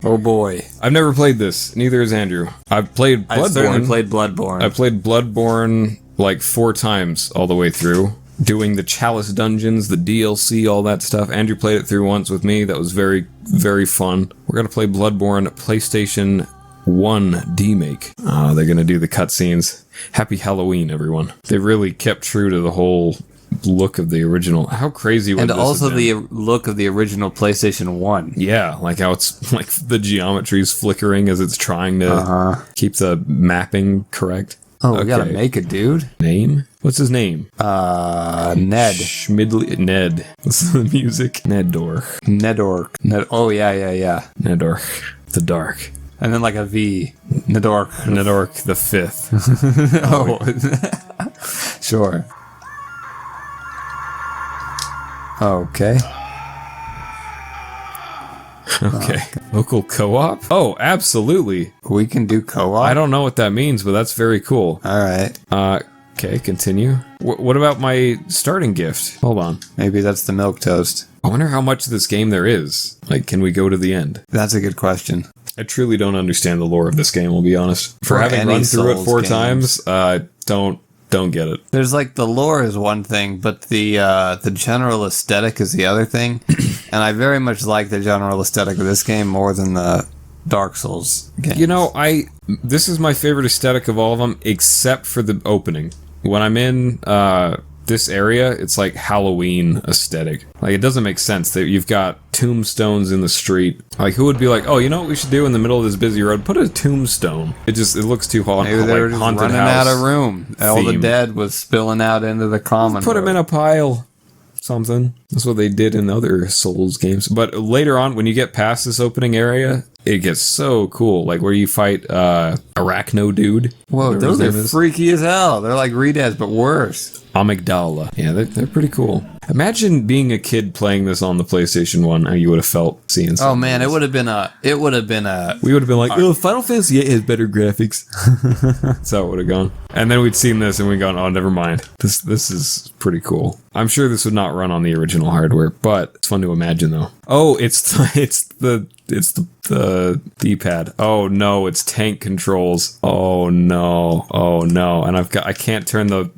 Oh boy. I've never played this. Neither has Andrew. I've played Bloodborne. I certainly played Bloodborne. I played Bloodborne like 4 times all the way through, doing the Chalice dungeons, the DLC, all that stuff. Andrew played it through once with me. That was very, very fun. We're going to play Bloodborne PlayStation 1 Demake. Oh, they're going to do the cutscenes. Happy Halloween, everyone. They really kept true to the whole look of the original. How crazy would this And also have been? the look of the original PlayStation 1. Yeah, like how it's like the geometry's flickering as it's trying to keep the mapping correct. Oh, we gotta make a dude. Name? What's his name? Ned. Schmidley. Ned. What's the music? Nedork. Nedork. Oh, yeah. Nedork. The Dark. And then like a V. Nedork. Nedork the Fifth. Oh. Sure. Okay. Okay. Local co-op? Oh, absolutely. We can do co-op? I don't know what that means, but that's very cool. Alright. Okay, continue. What about my starting gift? Hold on. Maybe that's the milk toast. I wonder how much of this game there is. Like, can we go to the end? That's a good question. I truly don't understand the lore of this game, I'll be honest. For having run through it 4 times, don't get it. There's like the lore is one thing, but the general aesthetic is the other thing. And I very much like the general aesthetic of this game more than the Dark Souls games. You know, this is my favorite aesthetic of all of them, except for the opening. When I'm in this area, it's like Halloween aesthetic. Like, it doesn't make sense that you've got tombstones in the street. Like, who would be like, oh, you know what we should do in the middle of this busy road? Put a tombstone. It looks too haunted. Maybe they were just haunted running house out of room. All the dead was spilling out into the common. Put them in a pile. Something. That's what they did in other Souls games. But later on, when you get past this opening area, it gets so cool. Like where you fight Arachno Dude. Whoa, those are freaky as hell. They're like Redads, but worse. Amygdala. Yeah, they're pretty cool. Imagine being a kid playing this on the PlayStation 1, how you would have felt seeing something. Oh man, it would have been a... We would have been like, oh, Final Fantasy 8 has better graphics. That's how it would have gone. And then we'd seen this and we'd gone, oh, never mind. This is pretty cool. I'm sure this would not run on the original hardware, but it's fun to imagine though. Oh, it's the D-pad. Oh no, it's tank controls. Oh no. And I can't turn the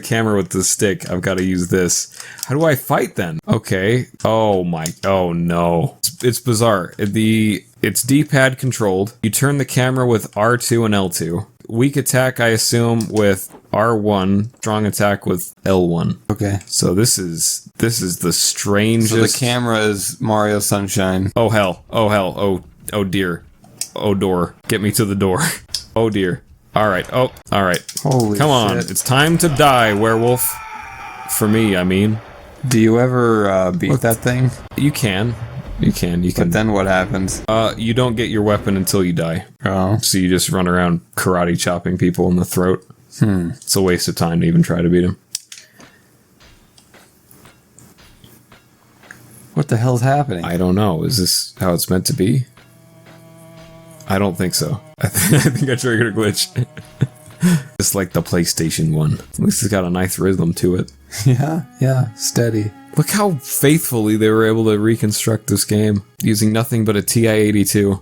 camera with the stick. I've got to use this. How do I fight then? Okay. Oh no. It's bizarre. It's D-pad controlled. You turn the camera with R2 and L2. Weak attack, I assume, with R1. Strong attack with L1. Okay. So this is the strangest. So the camera is Mario Sunshine. Oh hell. Oh dear. Oh door. Get me to the door. Oh dear. Alright. Oh, alright. Holy Come on. shit. It's time to die, werewolf. For me, I mean. Do you ever beat that thing? You can. But then what happens? You don't get your weapon until you die. Oh. So you just run around karate chopping people in the throat. It's a waste of time to even try to beat him. What the hell's happening? I don't know. Is this how it's meant to be? I don't think so. I think I triggered a glitch. It's like the PlayStation 1. At least it's got a nice rhythm to it. Yeah, steady. Look how faithfully they were able to reconstruct this game using nothing but a TI-82.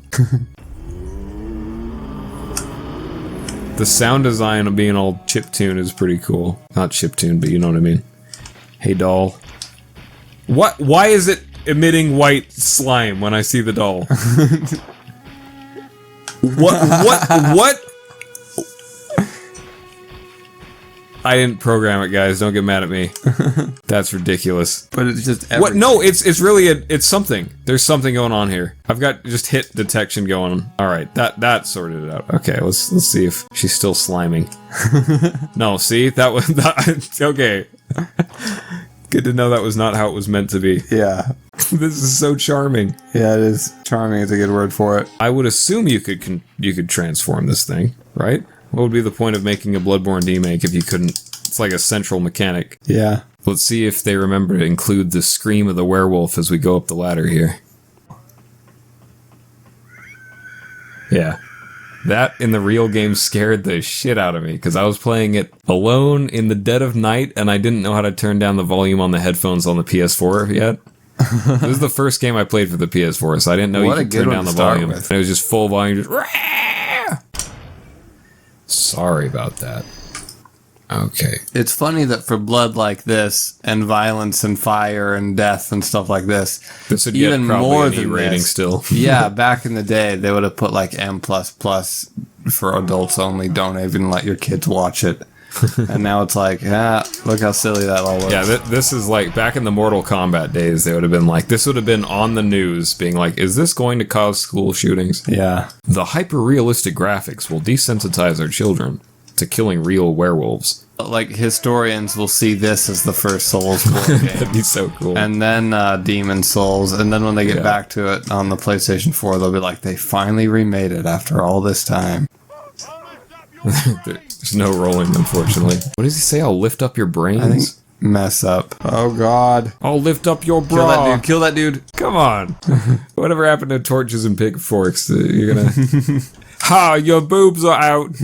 The sound design of being all chiptune is pretty cool. Not chiptune, but you know what I mean. Hey, doll. What? Why is it emitting white slime when I see the doll? What? I didn't program it, guys. Don't get mad at me. That's ridiculous. But it's just everything. What? No, it's really it's something. There's something going on here. I've got just hit detection going. All right, that sorted it out. Okay, let's see if she's still sliming. No, see that was okay. Good to know that was not how it was meant to be. Yeah. This is so charming. Yeah, it is. Charming is a good word for it. I would assume you could transform this thing, right? What would be the point of making a Bloodborne remake if you couldn't? It's like a central mechanic. Yeah. Let's see if they remember to include the scream of the werewolf as we go up the ladder here. Yeah. That in the real game scared the shit out of me because I was playing it alone in the dead of night and I didn't know how to turn down the volume on the headphones on the PS4 yet. This is the first game I played for the PS4, so I didn't know What you a could good turn one down to the start volume. with. And it was just full volume. Sorry about that. Okay. It's funny that for blood like this, and violence and fire and death and stuff like this, This would even get probably more an E than rating this, still. yeah, back in the day, they would have put like M++ for adults only. Don't even let your kids watch it. And now it's like, look how silly that all was. Yeah, this is like back in the Mortal Kombat days. They would have been like, this would have been on the news, being like, "Is this going to cause school shootings?" Yeah. The hyper-realistic graphics will desensitize our children to killing real werewolves. Like, historians will see this as the first Souls-Borne game. That'd be so cool. And then Demon Souls, and then when they get back to it on the PlayStation 4, they'll be like, they finally remade it after all this time. There's no rolling, unfortunately. What does he say? I'll lift up your brains? I think mess up. Oh, God. I'll lift up your bra. Kill that dude. Come on. Whatever happened to torches and pitchforks? You're gonna... Ha! Your boobs are out!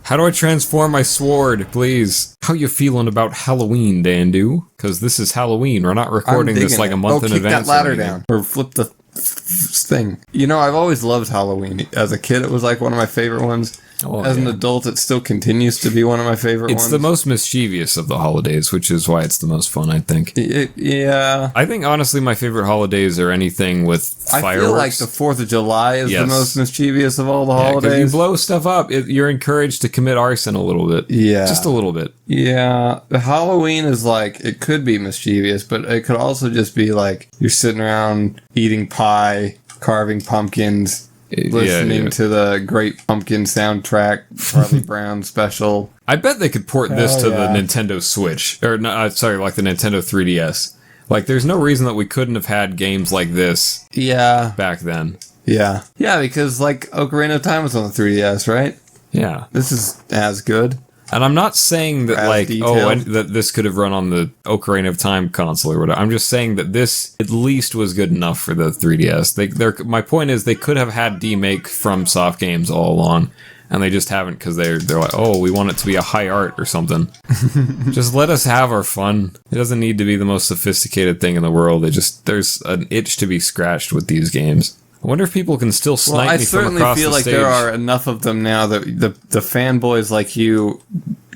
How do I transform my sword, please? How you feeling about Halloween, Dandu? Because this is Halloween. We're not recording this like a month in advance. Kick that ladder down. Or flip the thing. You know, I've always loved Halloween. As a kid, it was like one of my favorite ones. Oh, As an adult, it still continues to be one of my favorite ones. It's the most mischievous of the holidays, which is why it's the most fun, I think. Yeah. I think, honestly, my favorite holidays are anything with fireworks. I feel like the 4th of July is the most mischievous of all the 'cause holidays. you blow stuff up, you're encouraged to commit arson a little bit. Yeah. Just a little bit. Yeah. Halloween is like, it could be mischievous, but it could also just be like, you're sitting around eating pie, carving pumpkins, listening to the Great Pumpkin soundtrack, Charlie Brown special. I bet they could port this to the Nintendo Switch. Or, sorry, like the Nintendo 3DS. Like, there's no reason that we couldn't have had games like this back then. Yeah. Yeah, because, like, Ocarina of Time was on the 3DS, right? Yeah. This is as good. And I'm not saying that, like, that this could have run on the Ocarina of Time console or whatever. I'm just saying that this at least was good enough for the 3DS. My point is they could have had Demake from Soft Games all along, and they just haven't because they're like, oh, we want it to be a high art or something. Just let us have our fun. It doesn't need to be the most sophisticated thing in the world. There's an itch to be scratched with these games. I wonder if people can still snipe me from across the stage. I certainly feel like there are enough of them now that the fanboys like you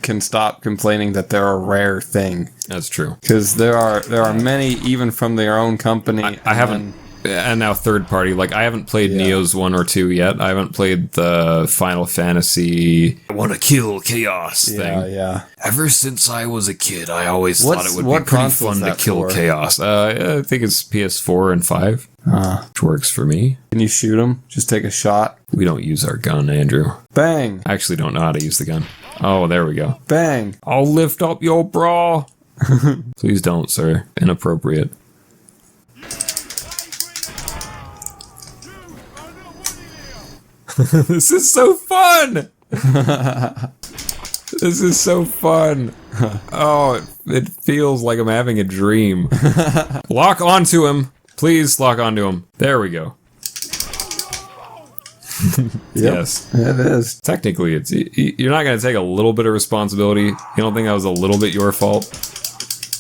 can stop complaining that they're a rare thing. That's true. Because there are many, even from their own company. I haven't, and now third party. Like, I haven't played Neo's 1 or 2 yet. I haven't played the Final Fantasy I want to kill chaos thing. Yeah. Ever since I was a kid, I always thought it would be pretty fun to kill chaos. I think it's PS4 and 5. Which works for me. Can you shoot him? Just take a shot? We don't use our gun, Andrew. Bang! I actually don't know how to use the gun. Oh, there we go. Bang! I'll lift up your bra! Please don't, sir. Inappropriate. This is so fun! This is so fun. Oh, it feels like I'm having a dream. Lock onto him. Please lock onto him. There we go. Yes. It is. Technically, you're not going to take a little bit of responsibility. You don't think that was a little bit your fault?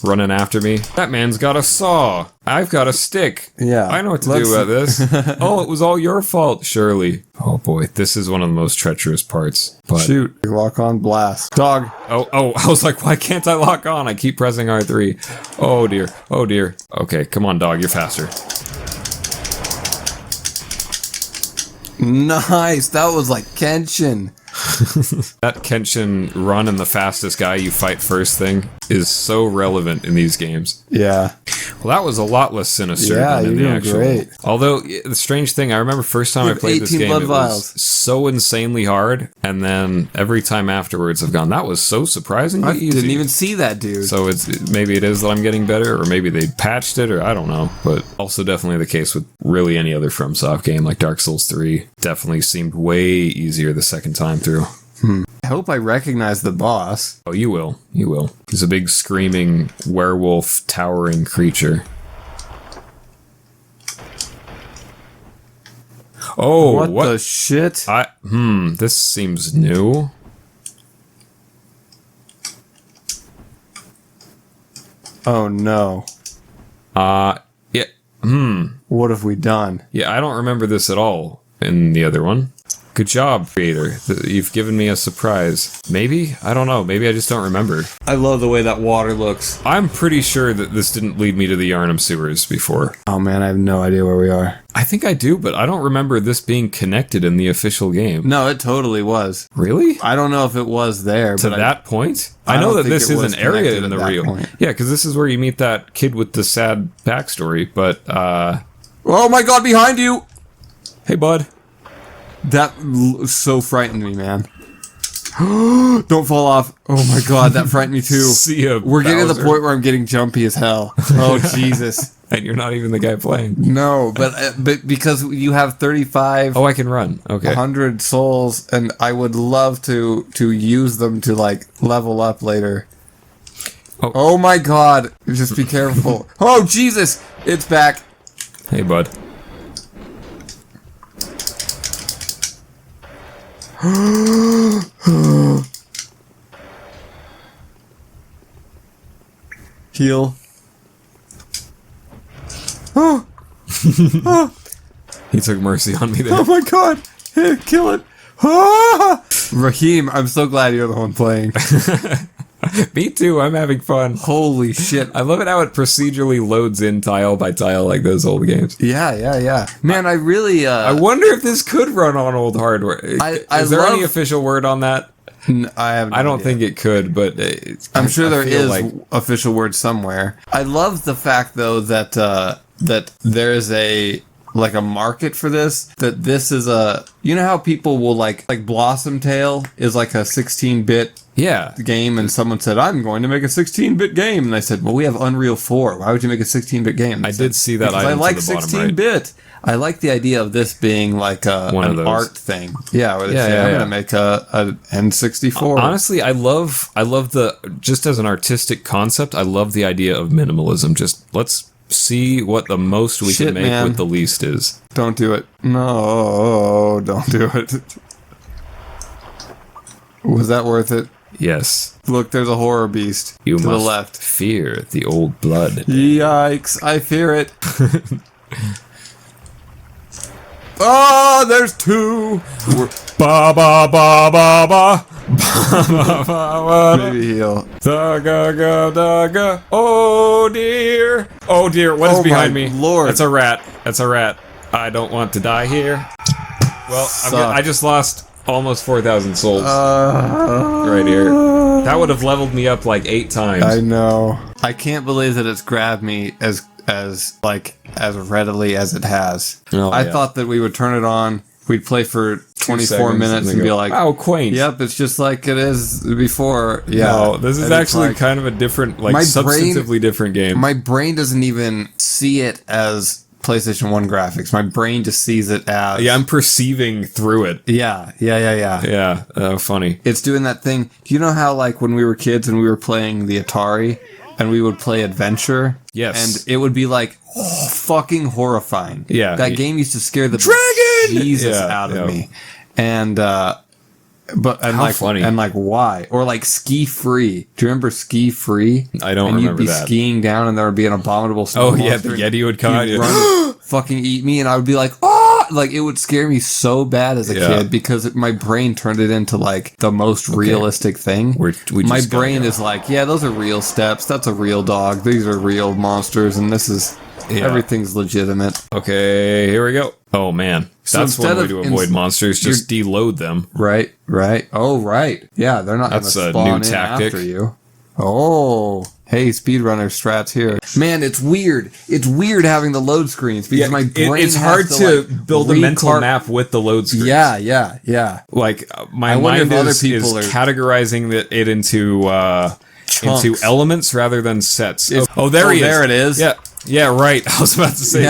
Running after me? That man's got a saw. I've got a stick. Yeah. I know what to do about this. Oh, it was all your fault, surely. Oh boy, this is one of the most treacherous parts. But shoot. Lock on blast. Dog. Oh, I was like, why can't I lock on? I keep pressing R3. Oh dear. Oh dear. Okay, come on, dog. You're faster. Nice. That was like Kenshin. That Kenshin run and the fastest guy you fight first thing is so relevant in these games. Yeah. Well, that was a lot less sinister than in the actual. Great. Although, the strange thing, I remember first time I played this game, it was so insanely hard, and then every time afterwards I've gone, that was so surprisingly easy. I didn't even see that, dude. So maybe it is that I'm getting better, or maybe they patched it, or I don't know. But also definitely the case with really any other FromSoft game, like Dark Souls 3. Definitely seemed way easier the second time through. I hope I recognize the boss. Oh, you will. You will. He's a big screaming werewolf towering creature. Oh, what the shit? This seems new. Oh no. What have we done? Yeah, I don't remember this at all in the other one. Good job, creator. You've given me a surprise. Maybe? I don't know. Maybe I just don't remember. I love the way that water looks. I'm pretty sure that this didn't lead me to the Yarnum sewers before. Oh man, I have no idea where we are. I think I do, but I don't remember this being connected in the official game. No, it totally was. Really? I don't know if it was there. To but that point? I know that this is an area in the real. Point. Yeah, because this is where you meet that kid with the sad backstory, but, Oh my god, behind you! Hey, bud. That so frightened me, man. Don't fall off. Oh my god, that frightened me too. See ya, We're getting to the Bowser. point where I'm getting jumpy as hell. Oh, Jesus. And you're not even the guy playing. No, but because you have 35... Oh, I can run. Okay. 100 souls, and I would love to use them to, like, level up later. Oh my god. Just be careful. Oh, Jesus! It's back. Hey, bud. Heal. He took mercy on me there. Oh my god! Hey, kill it! Ah! Raheem, I'm so glad you're the one playing. Me too, I'm having fun. Holy shit. I love it how it procedurally loads in tile by tile like those old games. Yeah. Man, I really... I wonder if this could run on old hardware. Is there any official word on that? I don't think it could, but I'm sure there is like official word somewhere. I love the fact though that that there is a market for this. That this is you know how people will like Blossom Tale is like a 16-bit game, and someone said I'm going to make a 16-bit game, and I said, well, we have Unreal 4. Why would you make a 16-bit game? I did see that. I like 16-bit. I like the idea of this being like an art thing. Yeah, where they say, I'm gonna make a N64. Honestly, I love the just as an artistic concept. I love the idea of minimalism. Just let's see what the most we can make with the least is. Don't do it. No, don't do it. Was that worth it? Yes. Look, there's a horror beast You to must the left. Fear the old blood. Yikes! I fear it. Oh, there's two. Ba ba ba ba ba. Ba ba ba. Maybe heal. Daga ga daga. Oh dear. Oh dear. What is behind me? Lord. That's a rat. That's a rat. I don't want to die here. Well, I just lost almost 4,000 souls right here. That would have leveled me up like 8 times. I know. I can't believe that it's grabbed me as readily as it has. Oh, I thought that we would turn it on, we'd play for 24 minutes and be like, "Wow, quaint." Yep, it's just like it is before. Yeah. No, this is actually kind of a different, like substantively different game. My brain doesn't even see it as PlayStation 1 graphics. My brain just sees it as... Yeah, I'm perceiving through it. Yeah. Yeah, funny. It's doing that thing. Do you know how, like, when we were kids and we were playing the Atari and we would play Adventure? Yes. And it would be, like, fucking horrifying. Yeah. That game used to scare the Dragon! Jesus out of me. And, How funny. And, like, why? Or, like, Ski Free. Do you remember Ski Free? I don't remember that. And you'd be skiing down and there would be an abominable snow monster. Oh, yeah, the Yeti would come at you. Run, fucking eat me, and I would be like, oh! Like, it would scare me so bad as a kid because my brain turned it into, like, the most realistic thing. My brain is like, yeah, those are real steps. That's a real dog. These are real monsters, and this is... Everything's legitimate. Okay, here we go. Oh, man. That's one way to avoid monsters. Just deload them. Right. Oh, right. Yeah, they're not going to spawn in after you. Oh, hey, speedrunner strats here. Man, it's weird. It's weird having the load screens because my brain it's hard to build a mental map with the load screens. Yeah. Like, my mind is categorizing it into elements rather than sets. There he is. There it is. Yeah, right. I was about to say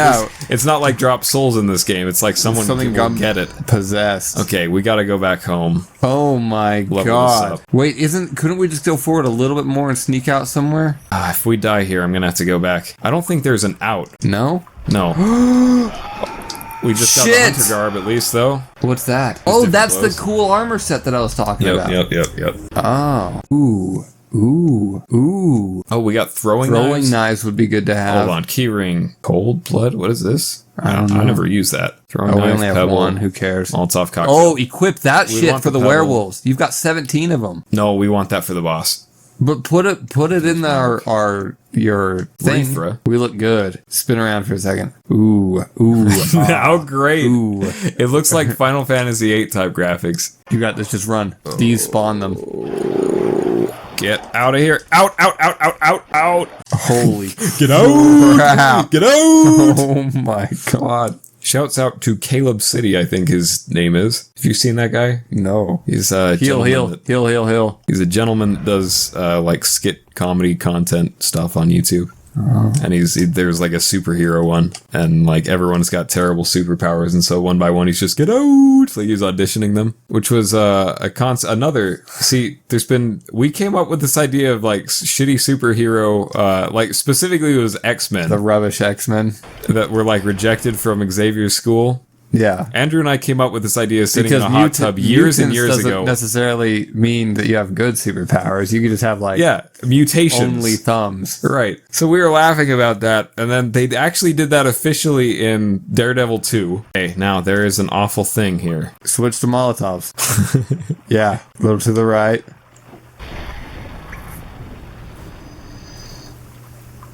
it's not like drop souls in this game. It's like someone will get it. Possessed. Okay, we gotta go back home. Oh my god. Wait, couldn't we just go forward a little bit more and sneak out somewhere? If we die here, I'm gonna have to go back. I don't think there's an out. No? No. We just got the hunter garb at least, though. What's that? Oh, that's the cool armor set that I was talking about. Yep. Oh. Ooh. Oh, we got throwing knives would be good to have. Hold on, keyring. Cold blood? What is this? I don't know. I never use that. Throwing we knife, only have pebble, one. Who cares? Molotov cocktail. Oh, equip that We shit want for the the pebble. werewolves. You've got 17 of them. No, we want that for the boss. But put it in your thing. Refra. We look good. Spin around for a second. Ooh. How great. Ooh. It looks like Final Fantasy VIII type graphics. You got this. Just run. Despawn them. Get out of here. Out. Holy. Get out. crap. Get out. Oh my god. Shouts out to Caleb City, I think his name is. Have you seen that guy? No. He's a Heal. He's a gentleman that does like skit comedy content stuff on YouTube. And there's like a superhero one, and like everyone's got terrible superpowers, and so one by one he's just get out. Like he's auditioning them, which was we came up with this idea of like shitty superhero, like specifically it was X-Men, The rubbish X-Men. that were like rejected from Xavier's school. Yeah. Andrew and I came up with this idea sitting Because in a hot tub years and years doesn't ago. necessarily mean that you have good superpowers. You could just have like Mutations. only thumbs. Right. So we were laughing about that, and then they actually did that officially in Daredevil 2. Hey, now there is an awful thing here. Switch to Molotovs. Yeah. A little to the right.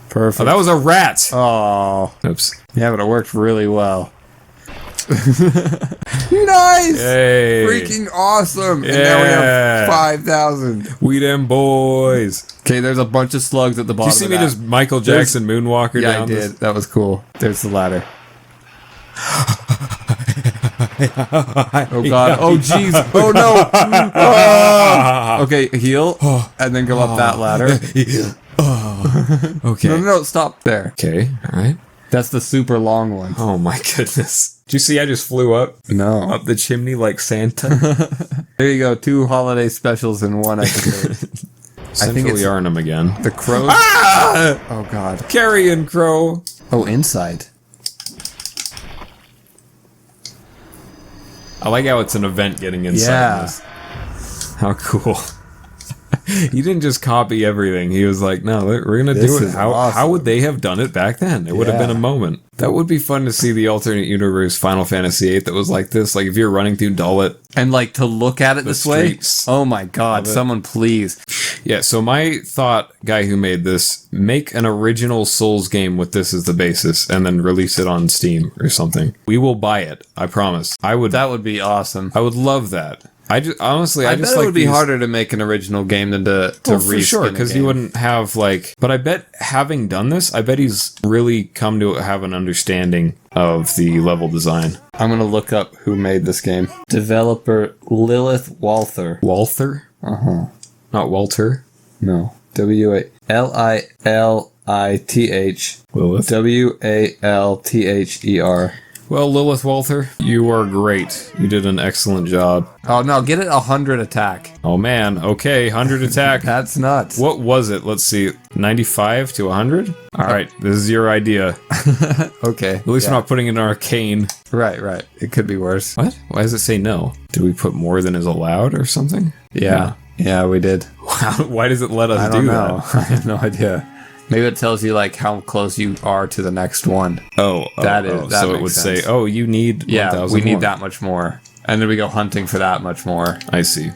Perfect. Oh, that was a rat! Oh. Oops. Yeah, but it worked really well. Nice! Hey! Freaking awesome! And now we have 5,000. We them boys! Okay, there's a bunch of slugs at the Did bottom you see of me that. just Michael Jackson moonwalker Yeah, down I did. this? That was cool. There's the ladder. Oh god. Oh jeez. Oh no. Ah! Okay, heal. And then go up that ladder. Okay. No, stop there. Okay, alright. That's the super long one. Oh my goodness. Did you see I just flew up No. the chimney like Santa? There you go. 2 holiday specials in one episode. I think it's Arnhem again. the crow. Ah! Oh god. Carrion crow. Oh, inside. I like how it's an event getting inside Yeah. this. How cool. He didn't just copy everything. He was like, no, we're going to do This it. is How awesome. would they have done it back then? It would have been a moment. That would be fun to see the alternate universe Final Fantasy VIII that was like this. Like if you're running through Dullet. And like to look at it this way. streets Oh my god, someone please. Yeah, so my thought, guy who made this, make an original Souls game with this as the basis and then release it on Steam or something. We will buy it. I promise. That would be awesome. I would love that. I just honestly, I just bet like it would be these- harder to make an original game than to Well, for sure, reskin a because game. you wouldn't have like. But I bet having done this, I bet he's really come to have an understanding of the level design. I'm gonna look up who made this game. Developer Lilith Walther. Walther? Not Walter. No. Lilith Lilith. Walther. Well, Lilith Walther, you are great. You did an excellent job. Oh no, get it 100 attack. Oh man, okay, 100 attack. That's nuts. What was it? Let's see, 95 to 100? Alright, this is your idea. Okay. At least we're not putting it in arcane. Right. It could be worse. What? Why does it say no? Did we put more than is allowed or something? Yeah. Yeah, we did. Why does it let us I don't do know. that? I have no idea. Maybe it tells you like how close you are to the next one. That that so it makes would sense. say, oh, you need 1,000 we need more. that much more. And then we go hunting for that much more. I see.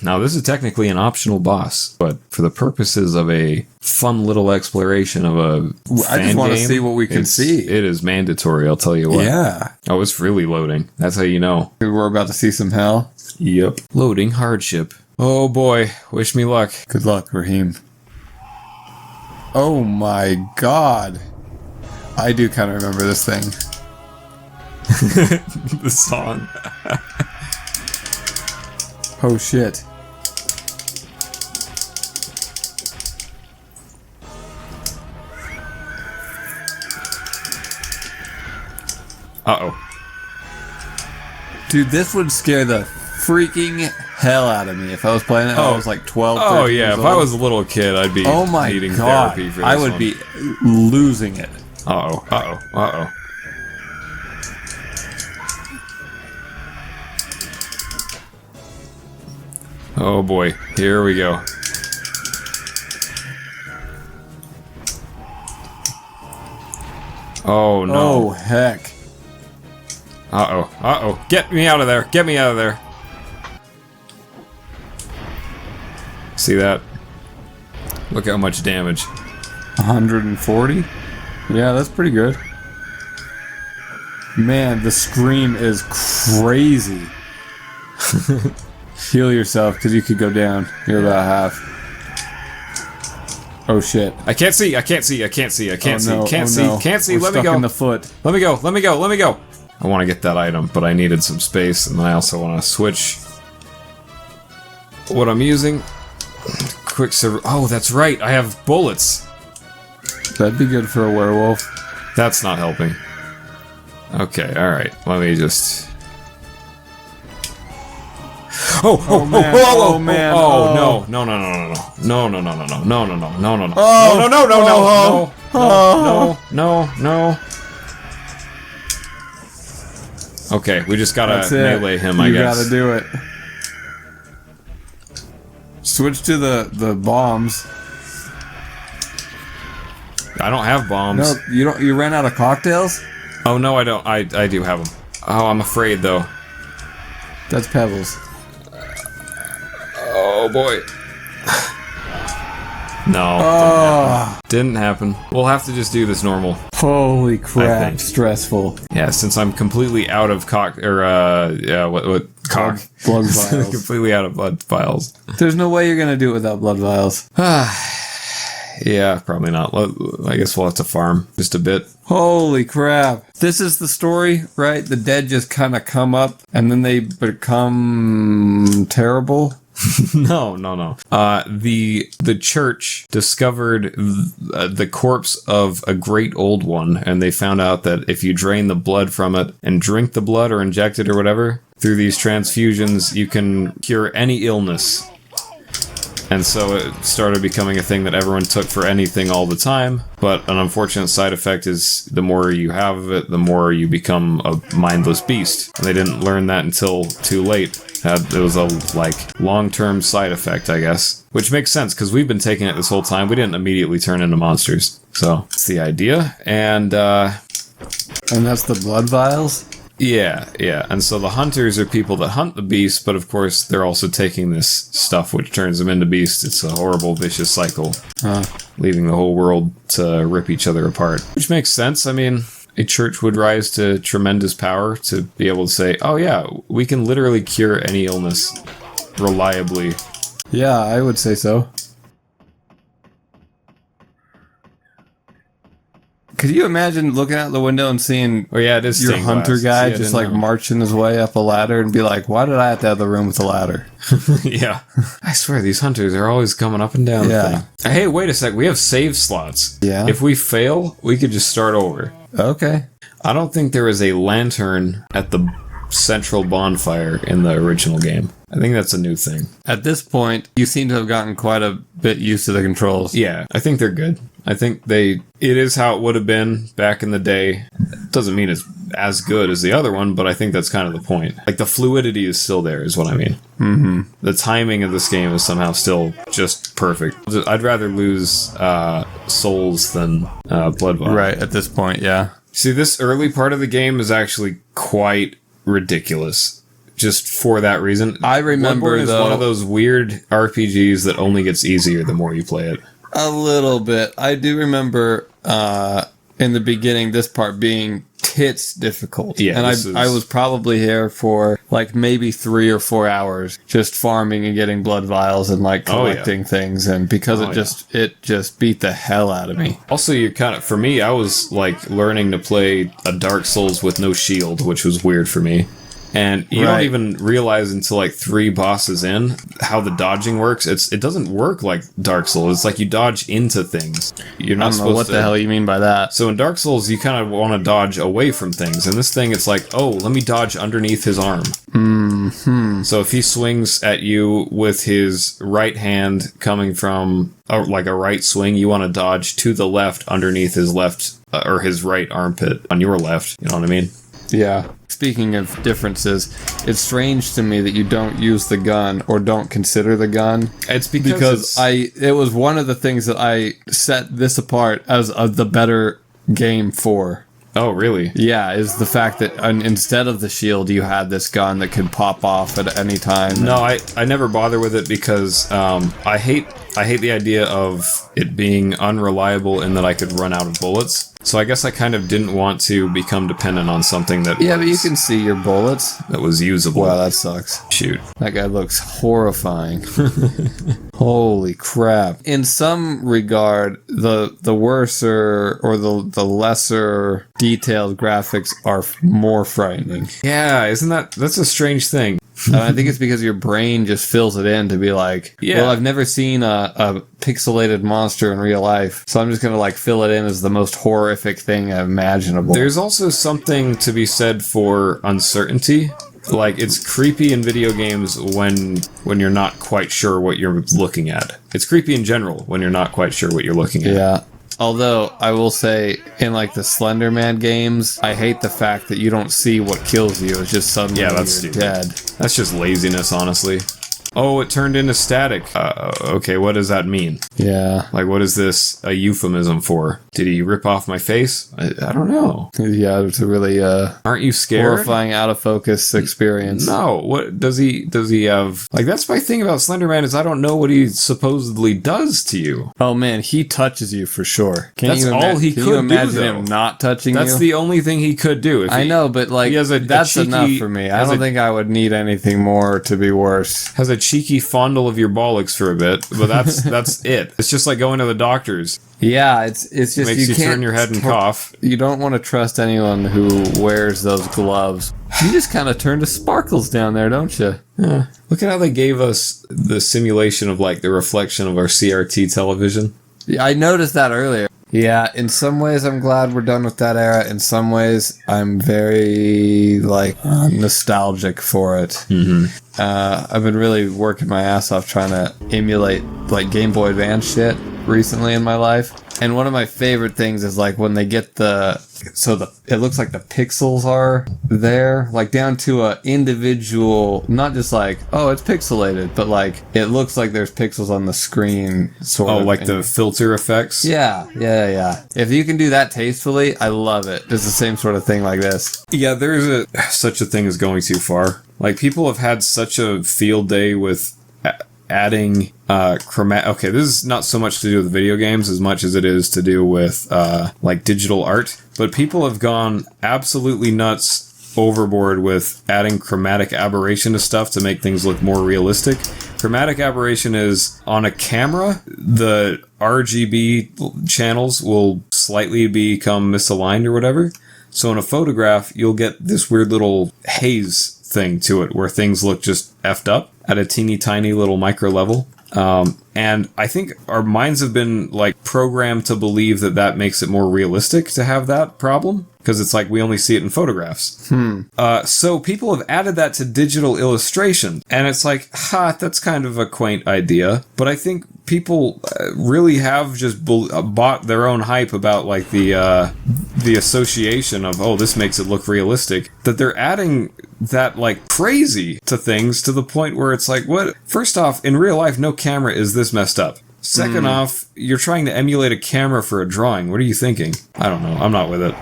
Now, this is technically an optional boss, but for the purposes of a fun little exploration of a I just want to see what we can see. It is mandatory, I'll tell you what. Yeah. Oh, it's really loading. That's how you know. We're about to see some hell. Yep. Loading hardship. Oh boy, wish me luck. Good luck, Raheem. Oh my god. I do kind of remember this thing. The song. Oh shit. Uh-oh. Dude, this would scare the freaking hell out of me if I was playing it. I was like 12, 13 Oh yeah, years if I old. was a little kid, I'd be Oh my needing god. therapy for this I would one. be losing it. Uh-oh, uh-oh, uh-oh. Oh boy, here we go. Oh, no. Oh, heck. Uh-oh. Uh-oh. Get me out of there. Get me out of there. See that? Look how much damage. 140? Yeah, that's pretty good. Man, the scream is crazy. Heal yourself, because you could go down. You're about half. Oh shit. I can't see. I can't see. I can't see. I can't see. No. Can't Oh, see. no. Can't see. We're Let me stuck go. in the foot. Let me go. Let me go. Let me go. I want to get that item, but I needed some space, and I also want to switch what I'm using. Quicksilver. Oh, that's right. I have bullets. That'd be good for a werewolf. That's not helping. Okay, alright. Let me just... Oh man. oh, Oh, man. Oh, no, no, no, no, no, no, no, no, no, no, no, no, no, no, no, Oh. no, no, no, no, Oh. no, no, no. Okay, we just gotta melee him, I guess. You gotta do it. Switch to the bombs. I don't have bombs. No, you don't. You ran out of cocktails? Oh, no, I don't. I do have them. Oh, I'm afraid, though. That's pebbles. Oh, boy. No. Oh, Didn't happen. We'll have to just do this normal. holy I crap! think. Stressful. Yeah, since I'm completely out of cock... Or, what cock? Blood vials. Completely out of blood vials. There's no way you're gonna do it without blood vials. Yeah, probably not. I guess we'll have to farm just a bit. Holy crap! This is the story, right? The dead just kind of come up, and then they become terrible. No. The church discovered the corpse of a great old one, and they found out that if you drain the blood from it and drink the blood or inject it or whatever, through these transfusions, you can cure any illness. And so it started becoming a thing that everyone took for anything all the time. But an unfortunate side effect is the more you have of it, the more you become a mindless beast. And they didn't learn that until too late. It was a, long-term side effect, I guess. Which makes sense, because we've been taking it this whole time. We didn't immediately turn into monsters. So, it's the idea. And that's the blood vials? Yeah. And so the hunters are people that hunt the beast, but of course they're also taking this stuff which turns them into beasts. It's a horrible, vicious cycle, leaving the whole world to rip each other apart. Which makes sense. I mean, a church would rise to tremendous power to be able to say, oh yeah, we can literally cure any illness reliably. Yeah, I would say so. Could you imagine looking out the window and seeing it is your hunter glass. guy See, just marching his way up a ladder and be like, why did I have to have the room with the ladder? Yeah. I swear, these hunters are always coming up and down the thing. Hey, wait a sec. We have save slots. Yeah. If we fail, we could just start over. Okay. I don't think there was a lantern at the central bonfire in the original game. I think that's a new thing. At this point, you seem to have gotten quite a bit used to the controls. Yeah, I think they're good. I think it is how it would have been back in the day. Doesn't mean it's as good as the other one, but I think that's kind of the point. Like, the fluidity is still there, is what I mean. Mm-hmm. The timing of this game is somehow still just perfect. I'd rather lose souls than blood vials. Right, at this point, yeah. See, this early part of the game is actually quite ridiculous. Just for that reason. I remember, Bloodborne is one of those weird RPGs that only gets easier the more you play it. A little bit. I do remember in the beginning this part being tits difficult. Yeah, and I was probably here for maybe 3 or 4 hours just farming and getting blood vials and collecting things, and because it just beat the hell out of me. Also, for me, I was learning to play a Dark Souls with no shield, which was weird for me. And you don't even realize until 3 bosses in how the dodging works. It doesn't work like Dark Souls. It's like you dodge into things. You're not supposed to. What the hell you mean by that? So in Dark Souls, you kind of want to dodge away from things. In this thing, it's like, oh, let me dodge underneath his arm. Mm-hmm. So if he swings at you with his right hand coming from a right swing, you want to dodge to the left underneath his left or his right armpit on your left. You know what I mean? Yeah. Speaking of differences, it's strange to me that you don't use the gun or don't consider the gun. It's because it was one of the things that I set this apart as the better game for. Oh, really? Yeah, is the fact that instead of the shield, you had this gun that could pop off at any time. No, I never bother with it because I hate the idea of it being unreliable in that I could run out of bullets. So I guess I kind of didn't want to become dependent on something that but you can see your bullets. That was usable. Wow, that sucks. Shoot. That guy looks horrifying. Holy crap. In some regard, the worser or the lesser detailed graphics are more frightening. Yeah, that's a strange thing. I think it's because your brain just fills it in to be like, well, I've never seen a pixelated monster in real life, so I'm just going to like fill it in as the most horrific thing imaginable. There's also something to be said for uncertainty. Like, it's creepy in video games when you're not quite sure what you're looking at. It's creepy in general when you're not quite sure what you're looking at. Yeah. Although, I will say, in like the Slender Man games, I hate the fact that you don't see what kills you. It's just suddenly you're dead. That's just laziness, honestly. Oh, it turned into static. Okay, what does that mean? Yeah. Like, what is this a euphemism for? Did he rip off my face? I don't know. Yeah, it's a really aren't you scared? Horrifying out of focus experience. No, what does he have? Like, that's my thing about Slender Man is I don't know what he supposedly does to you. Oh man, he touches you for sure. That's all he could do. Can you imagine him not touching you? That's the only thing he could do. I know, but like that's enough for me. I don't think I would need anything more to be worse. Has a cheeky fondle of your bollocks for a bit, but that's it. It's just like going to the doctor's. Yeah, it's just makes you turn your head and cough. You don't want to trust anyone who wears those gloves. You just kind of turn to sparkles down there, don't you? Yeah. Look at how they gave us the simulation of like the reflection of our CRT television. Yeah, I noticed that earlier. Yeah, in some ways I'm glad we're done with that era. In some ways I'm very nostalgic for it. Mm-hmm. I've been really working my ass off trying to emulate like Game Boy Advance shit recently in my life. And one of my favorite things is like when they get it looks like the pixels are there, like down to a individual, not just like, oh, it's pixelated, but like it looks like there's pixels on the screen sort of. Oh, like the filter effects? Yeah. If you can do that tastefully, I love it. It's the same sort of thing like this. Yeah, there's such a thing as going too far. Like, people have had such a field day with adding okay, this is not so much to do with video games as much as it is to do with like digital art, but people have gone absolutely nuts overboard with adding chromatic aberration to stuff to make things look more realistic. Chromatic aberration is on a camera, the RGB channels will slightly become misaligned or whatever. So in a photograph, you'll get this weird little haze thing to it where things look just effed up at a teeny tiny little micro level. And I think our minds have been like programmed to believe that makes it more realistic to have that problem, because it's like we only see it in photographs. So people have added that to digital illustration, and it's like, that's kind of a quaint idea, but I think people really have just bought their own hype about like the association of, oh, this makes it look realistic, that they're adding that like crazy to things to the point where it's like, what? First off, in real life, no camera is this messed up. Second off, you're trying to emulate a camera for a drawing. What are you thinking? I don't know. I'm not with it.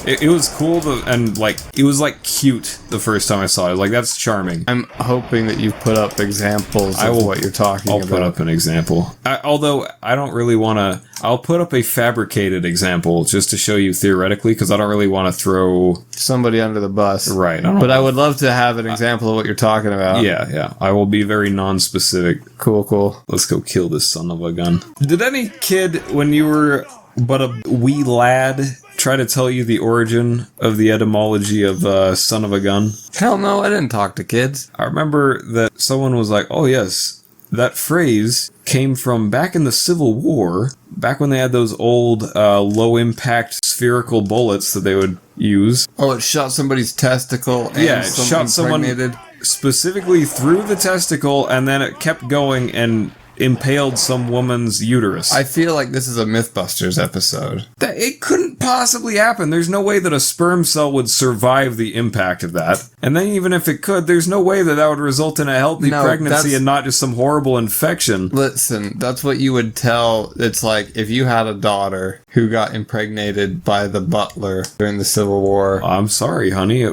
It was cool and like it was like cute the first time I saw it. I was like, that's charming. I'm hoping that you put up examples of what you're talking about. I'll put up an example. Although I don't really want to. I'll put up a fabricated example just to show you theoretically, because I don't really want to throw somebody under the bus. Right. But I would love to have an example of what you're talking about. Yeah. I will be very non-specific. Cool. Let's go kill this son of a gun. Did any kid, when you were but a wee lad, try to tell you the origin of the etymology of son of a gun? Hell no, I didn't talk to kids. I remember that someone was like, oh yes, that phrase came from back in the Civil War, back when they had those old low-impact spherical bullets that they would use. Oh, it shot somebody's testicle and it shot someone impregnated. Specifically through the testicle, and then it kept going, and impaled some woman's uterus. I feel like this is a Mythbusters episode. It couldn't possibly happen. There's no way that a sperm cell would survive the impact of that. And then even if it could, there's no way that that would result in a healthy pregnancy and not just some horrible infection. Listen, that's what you would tell. It's like if you had a daughter who got impregnated by the butler during the Civil War. I'm sorry, honey.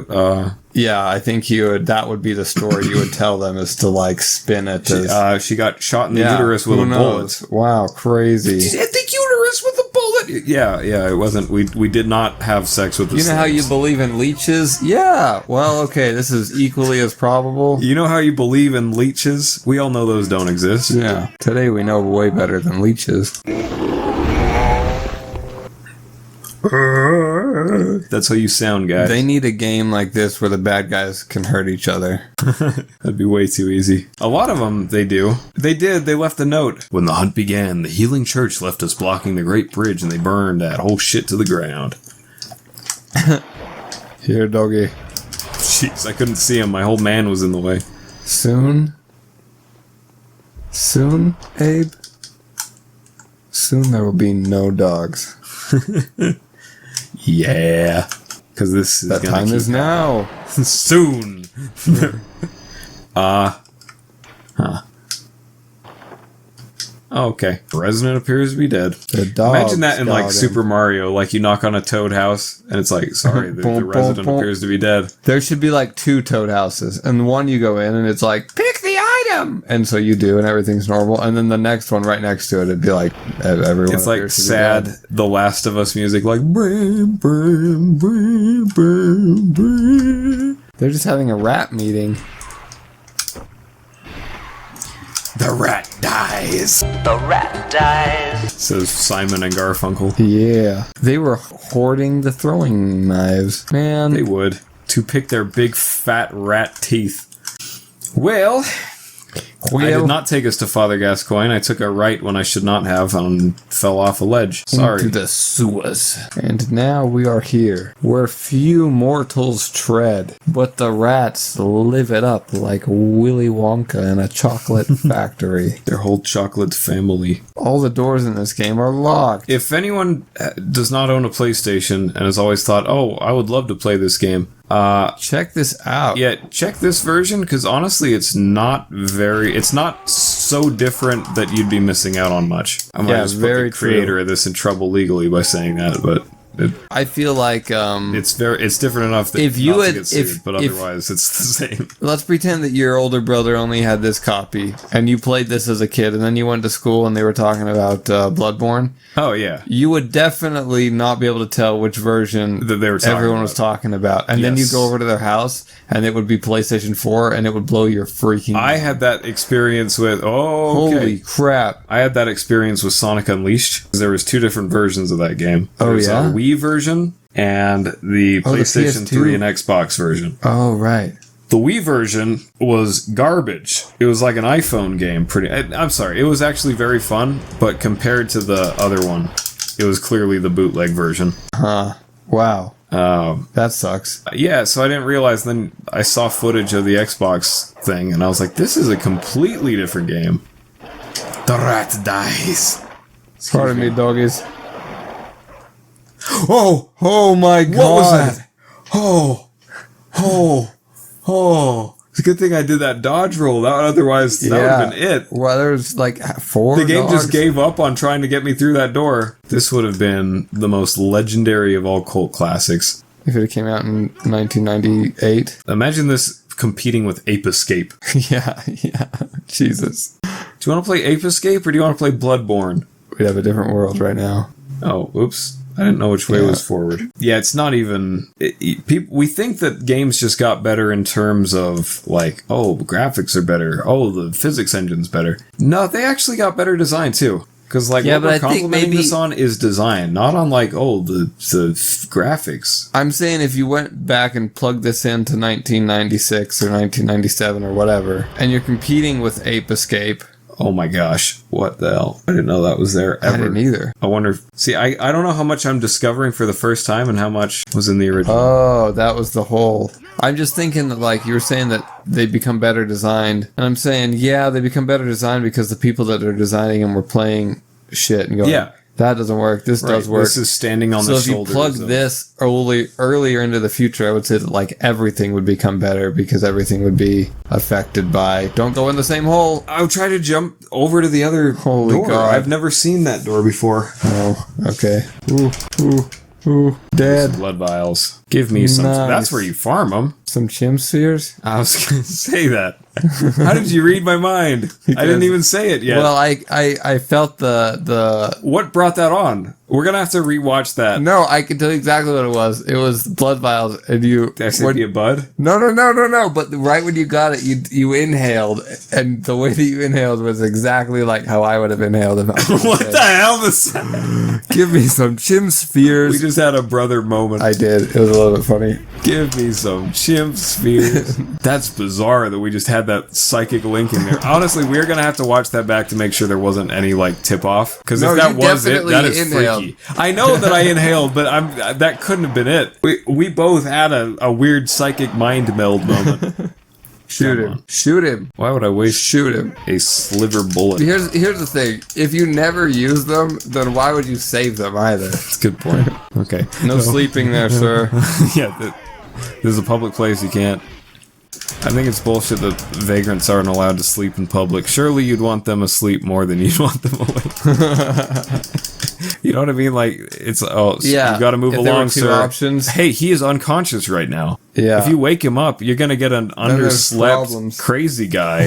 Yeah, I think that would be the story you would tell them, is to like spin it as... She got shot in the uterus with a bullet. Wow, crazy. The uterus with a bullet? Yeah, it wasn't... We did not have sex with the slaves. You know how you believe in leeches? Yeah, well, okay, this is equally as probable. You know how you believe in leeches? We all know those don't exist. Yeah, today we know way better than leeches. That's how you sound, guys. They need a game like this where the bad guys can hurt each other. That'd be way too easy. A lot of them, they do. They left a note. When the hunt began, the healing church left us blocking the great bridge and they burned that whole shit to the ground. Here, doggy. Jeez, I couldn't see him. My whole man was in the way. Soon, Abe? Soon there will be no dogs. Yeah, because this is that time is now. Soon. Okay. The resident appears to be dead. Imagine that in like Super Mario, like you knock on a toad house and it's like, sorry, the resident appears to be dead. There should be like 2 toad houses, and one you go in and it's like, pick the item, and so you do, and everyth's normal, and then the next one right next to it, it'd be like everyone. It's like sad The Last of Us music, like brim, brim, brim, brim, brim. They're just having a rap meeting. The rat dies. The rat dies. Says Simon and Garfunkel. Yeah. They were hoarding the throwing knives. Man. They would. To pick their big fat rat teeth. Well, I did not take us to Father Gascoigne. I took a right when I should not have and fell off a ledge. Sorry. Into the sewers. And now we are here, where few mortals tread, but the rats live it up like Willy Wonka in a chocolate factory. Their whole chocolate family. All the doors in this game are locked. If anyone does not own a PlayStation and has always thought, oh, I would love to play this game, check this out. Yeah, check this version, because honestly, it's not so different that you'd be missing out on much. I might just put the creator of this in trouble legally by saying that, but I feel like it's different enough that if you not had, to get sued, but otherwise it's the same. Let's pretend that your older brother only had this copy, and you played this as a kid, and then you went to school and they were talking about Bloodborne. Oh yeah, you would definitely not be able to tell which version that they were everyone was talking about, and then you go over to their house and it would be PlayStation 4, and it would blow your freaking mind. I had that experience with holy crap! I had that experience with Sonic Unleashed. There was 2 different versions of that game. There's a Wii version and the PlayStation 3 and Xbox version. Oh right. The Wii version was garbage. It was like an iPhone game. I'm sorry. It was actually very fun, but compared to the other one, it was clearly the bootleg version. Huh. Wow. That sucks. Yeah, so I didn't realize. Then I saw footage of the Xbox thing, and I was like, this is a completely different game. The rat dies. Pardon me, doggies. Oh my God. What was that? Oh. It's a good thing I did that dodge roll. Otherwise, that would have been it. Well, there's like 4 The game dogs. just gave up on trying to get me through that door. This would have been the most legendary of all cult classics. If it came out in 1998. Imagine this competing with Ape Escape. Yeah. Jesus. Do you want to play Ape Escape or do you want to play Bloodborne? We'd have a different world right now. Oh, oops. I didn't know which way was forward. Yeah, it's not even... we think that games just got better in terms of, like, oh, graphics are better. Oh, the physics engine's better. No, they actually got better design, too. Because, like, what we're complimenting this on is design, not on, like, oh, the graphics. I'm saying if you went back and plugged this into 1996 or 1997 or whatever, and you're competing with Ape Escape... Oh my gosh. What the hell? I didn't know that was there ever. I didn't either. I wonder if... See, I don't know how much I'm discovering for the first time and how much was in the original. Oh, that was the whole... I'm just thinking that, like, you were saying that they become better designed. And I'm saying, yeah, they become better designed because the people that are designing them were playing shit and going, Yeah. that doesn't work. This does work. This is standing on the shoulders. So if you plug this earlier into the future, I would say that, like, everything would become better because everything would be affected by, don't go in the same hole. I'll try to jump over to the other door. God. I've never seen that door before. Oh, okay. Ooh, dead. Blood vials. Give me some. Nice. That's where you farm them. Some chim spheres? I was going to say that. How did you read my mind? I didn't even say it yet. Well, I felt the... What brought that on? We're going to have to rewatch that. No, I can tell you exactly what it was. It was blood vials, and you... Did I say be a bud? No. But right when you got it, you inhaled, and the way that you inhaled was exactly like how I would have inhaled if I was What dead. the hell? This? Give me some chim spheres. We just had a brother moment. I did. It was a little bit funny. Give me some chimp spheres. That's bizarre that we just had that psychic link in there. Honestly, we're going to have to watch that back to make sure there wasn't any, like, tip-off. Because if that was it, that is inhaled. freaky. I know that I inhaled, but that couldn't have been it. We both had a weird psychic mind meld moment. Shoot him. Why would I waste Shoot him. a sliver bullet? Here's the thing. If you never use them, then why would you save them either? That's a good point. Okay. No sleeping there, sir. Yeah, this is a public place. You can't. I think it's bullshit that vagrants aren't allowed to sleep in public. Surely you'd want them asleep more than you'd want them awake. You know what I mean? Like, it's, Yeah. you gotta move If there along, were two sir. options. Hey, he is unconscious right now. Yeah. If you wake him up, you're gonna get an there's underslept, problems. crazy guy.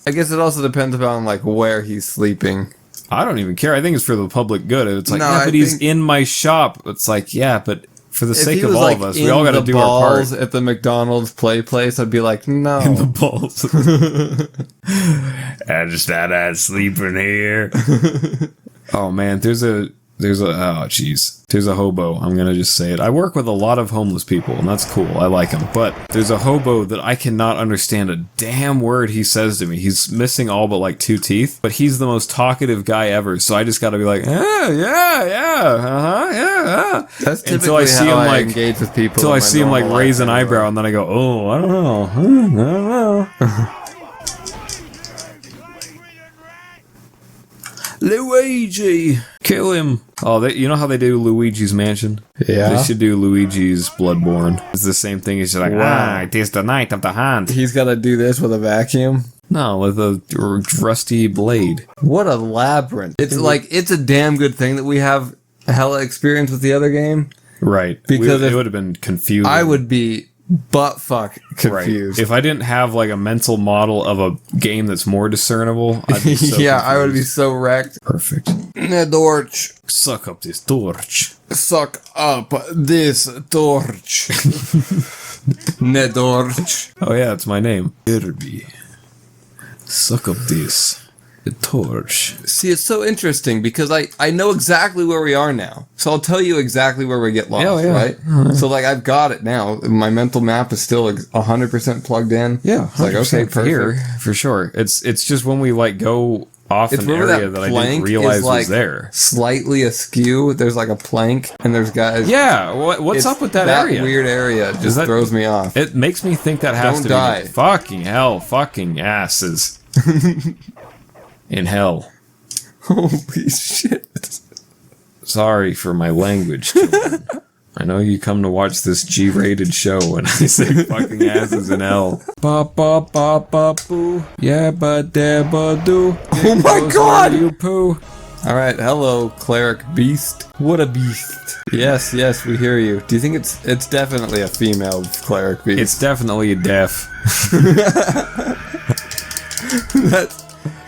I guess it also depends upon, like, where he's sleeping. I don't even care. I think it's for the public good. It's like, No, yeah, I but he's think- in my shop. It's like, yeah, but for the If sake he of was, all like, of us, in we all gotta the do our part. balls at the McDonald's play place, I'd be like, no. In the balls. I just thought I'd sleep in here. Oh man, there's a oh jeez. There's a hobo. I'm gonna just say it. I work with a lot of homeless people, and that's cool. I like them. But there's a hobo that I cannot understand a damn word he says to me. He's missing all but like 2 teeth, but he's the most talkative guy ever. So I just gotta be like, yeah. That's typically Until I see how him, I like, engage with people. Until in I my see him like normal raise an life anyway. eyebrow, and then I go, oh, I don't know. Luigi! Kill him! Oh, you know how they do Luigi's Mansion? Yeah. They should do Luigi's Bloodborne. It's the same thing. It's just like, Wow. it is the night of the hand. He's got to do this with a vacuum. No, with a rusty blade. What a labyrinth. It's like, it's a damn good thing that we have hella experience with the other game. Right. Because it if- would have been confusing. I would be butt fuck confused. Right. If I didn't have like a mental model of a game that's more discernible, I'd be so yeah, I would be confused. so wrecked. Perfect. Torch. Suck up this torch. Suck up this torch. Nedorch. Oh yeah, it's my name. Irby. Suck up this. The torch. See, it's so interesting because I know exactly where we are now. So I'll tell you exactly where we get lost, Yeah. right? So, like, I've got it now. My mental map is still 100% plugged in. Yeah, It's like, okay, perfect. here for sure. It's just when we like go off It's an where area that I didn't plank realize is, like, was there. slightly askew. There's like a plank, and there's guys. Yeah, what's It's up with that area? weird area just that- throws me off. It makes me think that has Don't to die. be fucking hell, fucking asses in hell. Holy shit. Sorry for my language, children. I know you come to watch this G-rated show and I say fucking asses in hell. Ba ba ba ba boo. Yeah ba da ba do. Oh my God! You poo. All right, hello, cleric beast. What a beast! Yes, we hear you. Do you think it's definitely a female cleric beast? It's definitely deaf.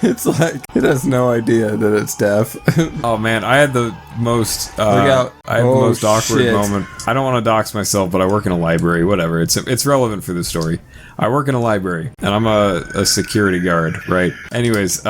It's like it has no idea that it's deaf. Oh man, I had the most out. I had the Oh, most awkward shit. moment. I don't want to dox myself, but I work in a library. Whatever, it's relevant for the story. I work in a library, and I'm a security guard, right? Anyways,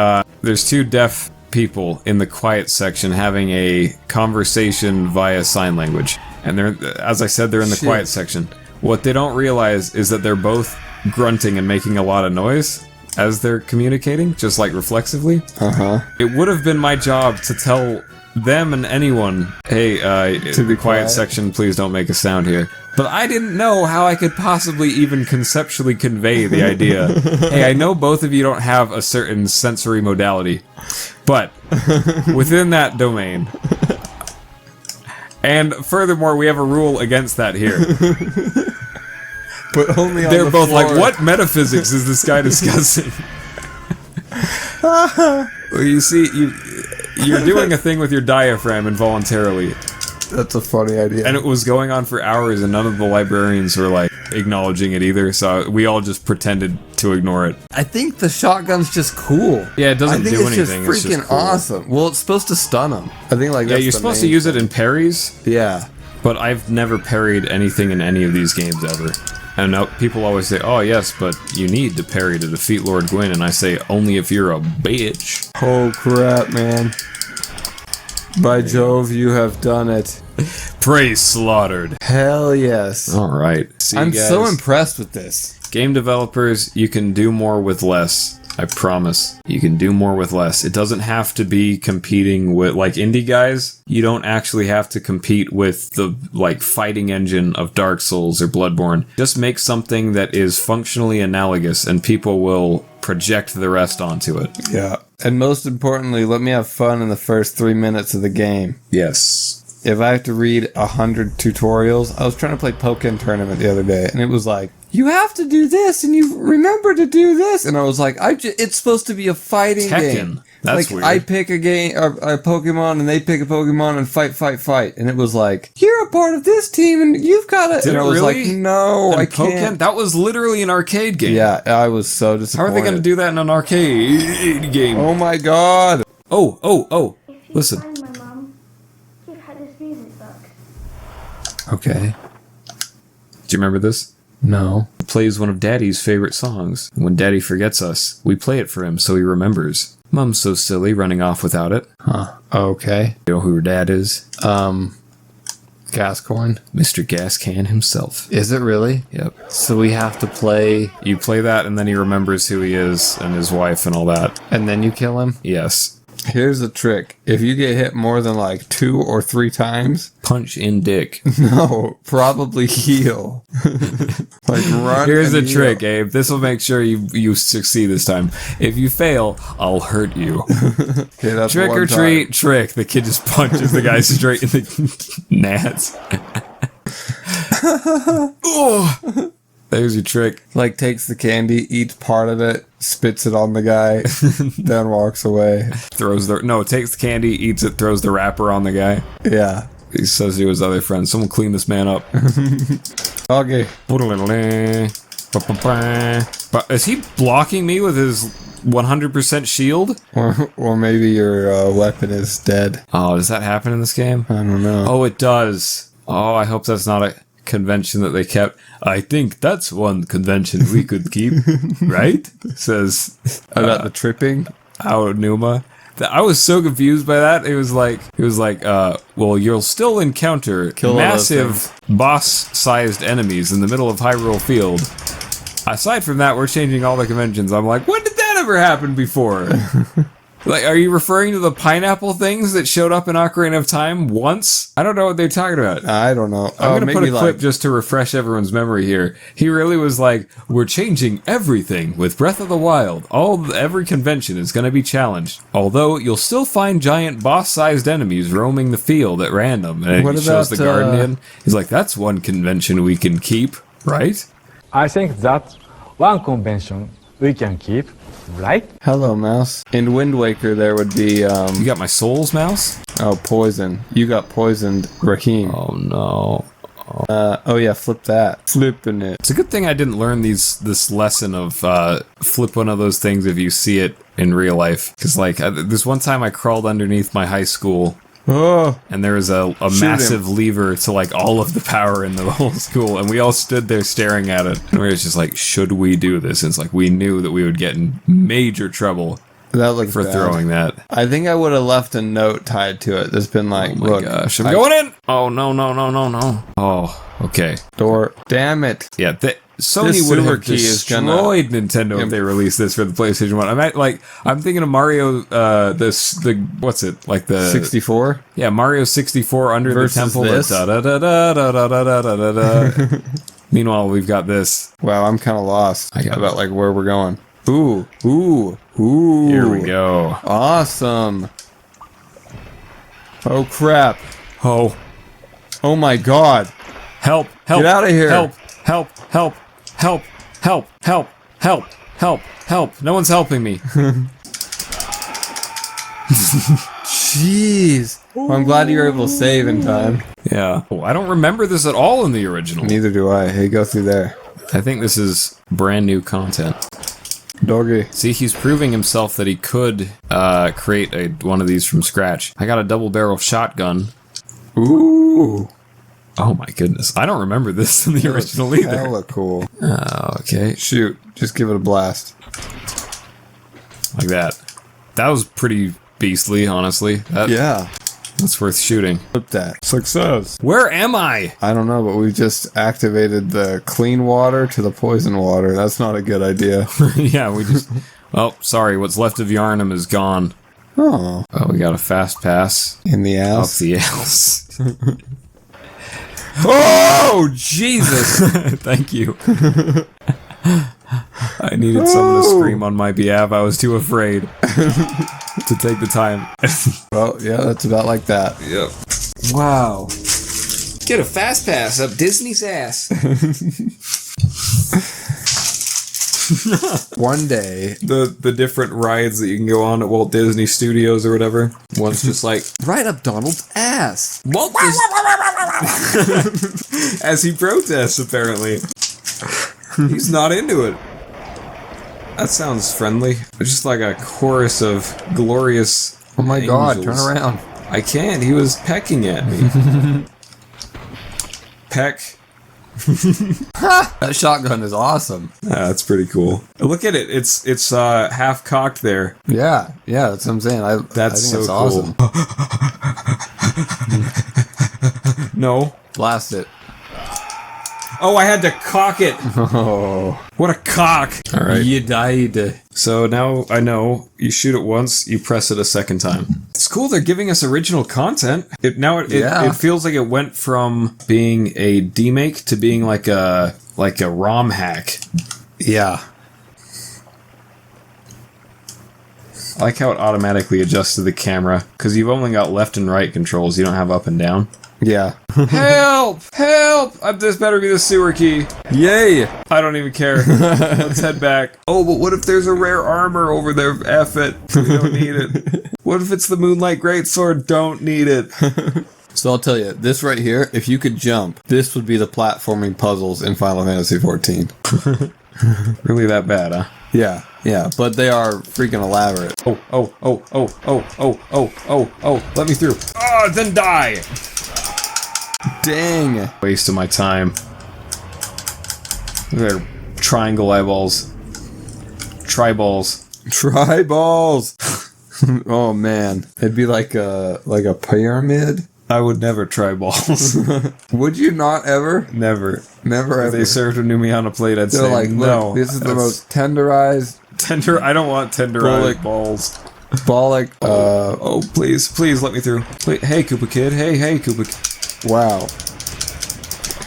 there's 2 deaf people in the quiet section having a conversation via sign language, and they're, as I said, they're in the Shit. quiet section. What they don't realize is that they're both grunting and making a lot of noise. as they're communicating, just like reflexively. Uh-huh. It would have been my job to tell them and anyone, hey, to the quiet section, please don't make a sound here. But I didn't know how I could possibly even conceptually convey the idea. Hey, I know both of you don't have a certain sensory modality, but within that domain. And furthermore, we have a rule against that here. But only on They're the both floor. like, what metaphysics is this guy discussing? Well, you see, you're doing a thing with your diaphragm involuntarily. That's a funny idea. And it was going on for hours, and none of the librarians were, like, acknowledging it either, so we all just pretended to ignore it. I think the shotgun's just cool. Yeah, it doesn't do anything. I think it's just freaking awesome. Well, it's supposed to stun them. I think, like, Yeah, you're supposed to use it in parries. Yeah. But I've never parried anything in any of these games ever. And now people always say, oh yes, but you need to parry to defeat Lord Gwyn, and I say, only if you're a bitch. Oh crap, man. By Jove, you have done it. Prey slaughtered. Hell yes. Alright. I'm so impressed with this. Game developers, you can do more with less. I promise. You can do more with less. It doesn't have to be competing with, like, indie guys. You don't actually have to compete with the, like, fighting engine of Dark Souls or Bloodborne. Just make something that is functionally analogous, and people will project the rest onto it. Yeah. And most importantly, let me have fun in the first 3 minutes of the game. Yes. If I have to read 100 tutorials, I was trying to play Pokken Tournament the other day, and it was like, you have to do this, and you remember to do this, and I was like, it's supposed to be a fighting game. That's like, weird. I pick a game, or a Pokemon, and they pick a Pokemon, and fight, and it was like, you're a part of this team, and you've got to. And I was like, no, I can't. That was literally an arcade game. Yeah, I was so disappointed. How are they going to do that in an arcade game? Oh my god! Oh! Listen. Find my mom. Give her this music box. Okay. Do you remember this? No. It plays one of Daddy's favorite songs. When Daddy forgets us, we play it for him so he remembers. Mom's so silly running off without it. Huh. Okay. You know who her dad is? Gascoigne. Mr. Gascan himself. Is it really? Yep. So we have to play, You play that and then he remembers who he is and his wife and all that. and then you kill him? Yes. Here's the trick. If you get hit more than like 2 or 3 times, Punch in dick. no, probably heal. Like run. Here's the and heal. trick, Abe. This will make sure you succeed this time. If you fail, I'll hurt you. Okay, that's Trick one or time. treat, trick. The kid just punches the guy straight in the nats. Oh, there's your trick. Like takes the candy, eats part of it, spits it on the guy, then walks away. Takes the candy, eats it, throws the wrapper on the guy. Yeah. He says to his other friend, someone clean this man up. Okay. But is he blocking me with his 100% shield? Or maybe your weapon is dead. Oh, does that happen in this game? I don't know. Oh, it does. Oh, I hope that's not a convention that they kept. I think that's one convention we could keep, right? Says About the tripping? Aonuma. I was so confused by that. It was like, well, you'll still encounter massive boss-sized enemies in the middle of Hyrule Field. Aside from that, we're changing all the conventions. I'm like, when did that ever happen before? Like, are you referring to the pineapple things that showed up in Ocarina of Time once? I don't know what they're talking about. I don't know. I'm going to put a clip like, just to refresh everyone's memory here. He really was like, we're changing everything with Breath of the Wild. Every convention is going to be challenged. Although, you'll still find giant boss-sized enemies roaming the field at random. And What he shows about, the Guardian. He's like, that's one convention we can keep, right? I think that's one convention we can keep, right? Hello, mouse. In Wind Waker, there would be, You got my Souls mouse? poison. You got poisoned, Raheem. Oh, no. Oh yeah, flip that. Flipping it. It's a good thing I didn't learn this lesson of flip one of those things if you see it in real life. Because, like, this one time I crawled underneath my high school, Oh, and there was a massive lever to, like, all of the power in the whole school, and we all stood there staring at it. And we were just like, should we do this? And it's like, we knew that we would get in major trouble that looks for bad. throwing that. I think I would have left a note tied to it that's been like, Oh my look, gosh, I'm going in! Oh, no. Oh, okay. Door. Damn it. Yeah, Sony This would sewer have key is gonna- destroyed Nintendo if they released this for the PlayStation 1. I'm thinking of Mario, what's it? Like the 64? Yeah, Mario 64 under Versus the temple. this? Da-da-da-da-da-da-da-da-da. Meanwhile, we've got this. Wow, I'm kind of lost I got about like where we're going. Ooh. Here we go. Awesome. Oh crap. Oh, Oh my god. help! Help! Get outta here. Help! Help! Help! Help! Help! Help! Help! Help! Help! No one's helping me. Jeez. Well, I'm glad you were able to save in time. Yeah. Oh, I don't remember this at all in the original. Neither do I. Hey, go through there. I think this is brand new content. Doggy. See, he's proving himself that he could create one of these from scratch. I got a double barrel shotgun. Ooh. Oh my goodness. I don't remember this in the original either. Hella cool. Okay. Shoot. Just give it a blast. Like that. That was pretty beastly, honestly. Yeah. That's worth shooting. Flip that. Success. Where am I? I don't know, but we just activated the clean water to the poison water. That's not a good idea. Yeah, we just... Oh, sorry. What's left of Yarnum is gone. Oh. Oh, we got a fast pass In the up ass. the ass. Oh, Jesus! Thank you. I needed someone to scream on my behalf. I was too afraid to take the time. Well, yeah, that's about like that. Yep. Wow. Get a fast pass up Disney's ass. One day. The different rides that you can go on at Walt Disney Studios or whatever. One's just like, Right up Donald's ass. Walt Disney... As he protests, apparently. He's not into it. That sounds friendly. It's just like a chorus of glorious Oh my god, angels. turn around. I can't. He was pecking at me. Peck. That shotgun is awesome. Ah, that's pretty cool. Look at it. It's half cocked there. Yeah, that's what I'm saying. I That's think so it's cool. awesome. No. Blast it. Oh, I had to cock it. Oh. What a cock. All right. You died. So now I know you shoot it once, you press it a second time. It's cool. They're giving us original content. It feels like it went from being a demake to being like a ROM hack. Yeah. I like how it automatically adjusts to the camera because you've only got left and right controls. You don't have up and down. Yeah. Help! Help! This better be the sewer key. Yay! I don't even care. Let's head back. Oh, but what if there's a rare armor over there? F it. We don't need it. What if it's the Moonlight Greatsword? Don't need it. So I'll tell you, this right here, if you could jump, this would be the platforming puzzles in Final Fantasy XIV. Really that bad, huh? Yeah, but they are freaking elaborate. Oh. Let me through. Oh, then die. Dang. Waste of my time. They're triangle eyeballs. Tri-balls. Tri-balls. Oh man, it'd be like a pyramid. I would never try balls. Would you not ever? Never. Never If ever. they served me on a plate, I'd They're say like, no. look, this is the That's most tenderized, tender. I don't want tenderized Bollock. balls. bollock. Oh, please let me through. Hey, Koopa Kid. Hey, Koopa Kid. Wow.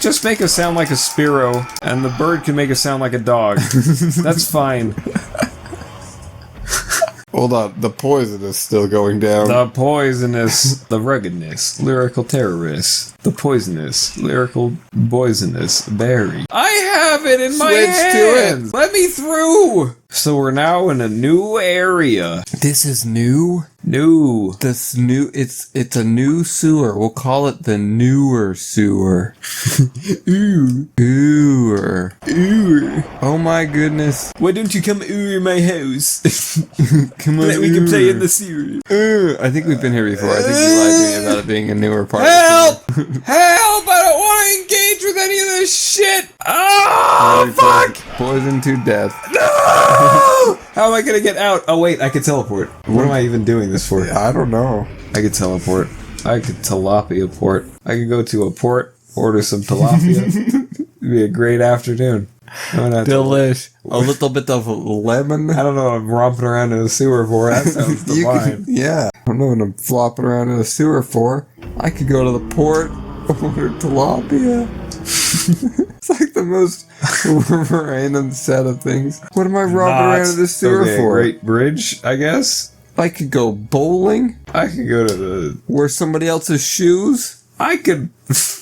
Just make us sound like a Spearow, and the bird can make us sound like a dog. That's fine. Hold on, the poison is still going down. The poisonous, the ruggedness, lyrical terrorist, the poisonous, lyrical poisonous berry. I have it in my Switch to it. hands. Let me through. So we're now in a new area. This is new. New. It's a new sewer. We'll call it the newer sewer. Ooh. Ooer. Ooer. Oh my goodness. Why don't you come ooh my house? Come on. We can play in the series. I think we've been here before. I think you lied to me about it being a newer part. Help! Help! I don't want to engage with any of this shit. Oh, fuck! Poison to death. No! How am I gonna get out? Oh wait, I could teleport. What am I even doing this for? I don't know. I could teleport. I could tilapia port. I could go to a port, order some tilapia. It'd be a great afternoon. Delish. A little bit of lemon. I don't know. I'm romping around in a sewer for. That sounds divine. Yeah. I don't know what I'm flopping around in a sewer for. I could go to the port, order tilapia. It's like the most random set of things. What am I romping around in the sewer for? Great Bridge, I guess. I could go bowling. I could go to the... Wear somebody else's shoes. I could...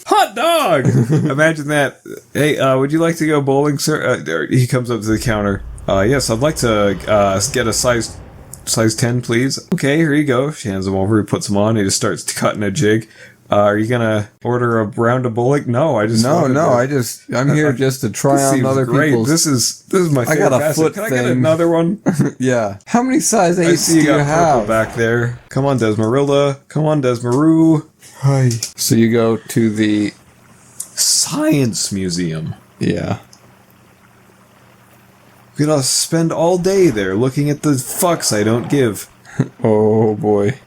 Hot dog! Imagine that. Hey, would you like to go bowling, sir? He comes up to the counter. Yes, I'd like to get a size 10, please. Okay, here you go. She hands him over. He puts him on. He just starts cutting a jig. Are you gonna order a round of bowling? No, I just I'm here just to try on other people's. This is my favorite. I got a foot Can thing. I get another one? Yeah. How many size 8s I see you do you got have? purple back there. Come on, Desmarilla. Come on, Desmaru. Hi. So you go to the Science Museum. Yeah. We're gonna spend all day there looking at the fucks I don't give. Oh boy.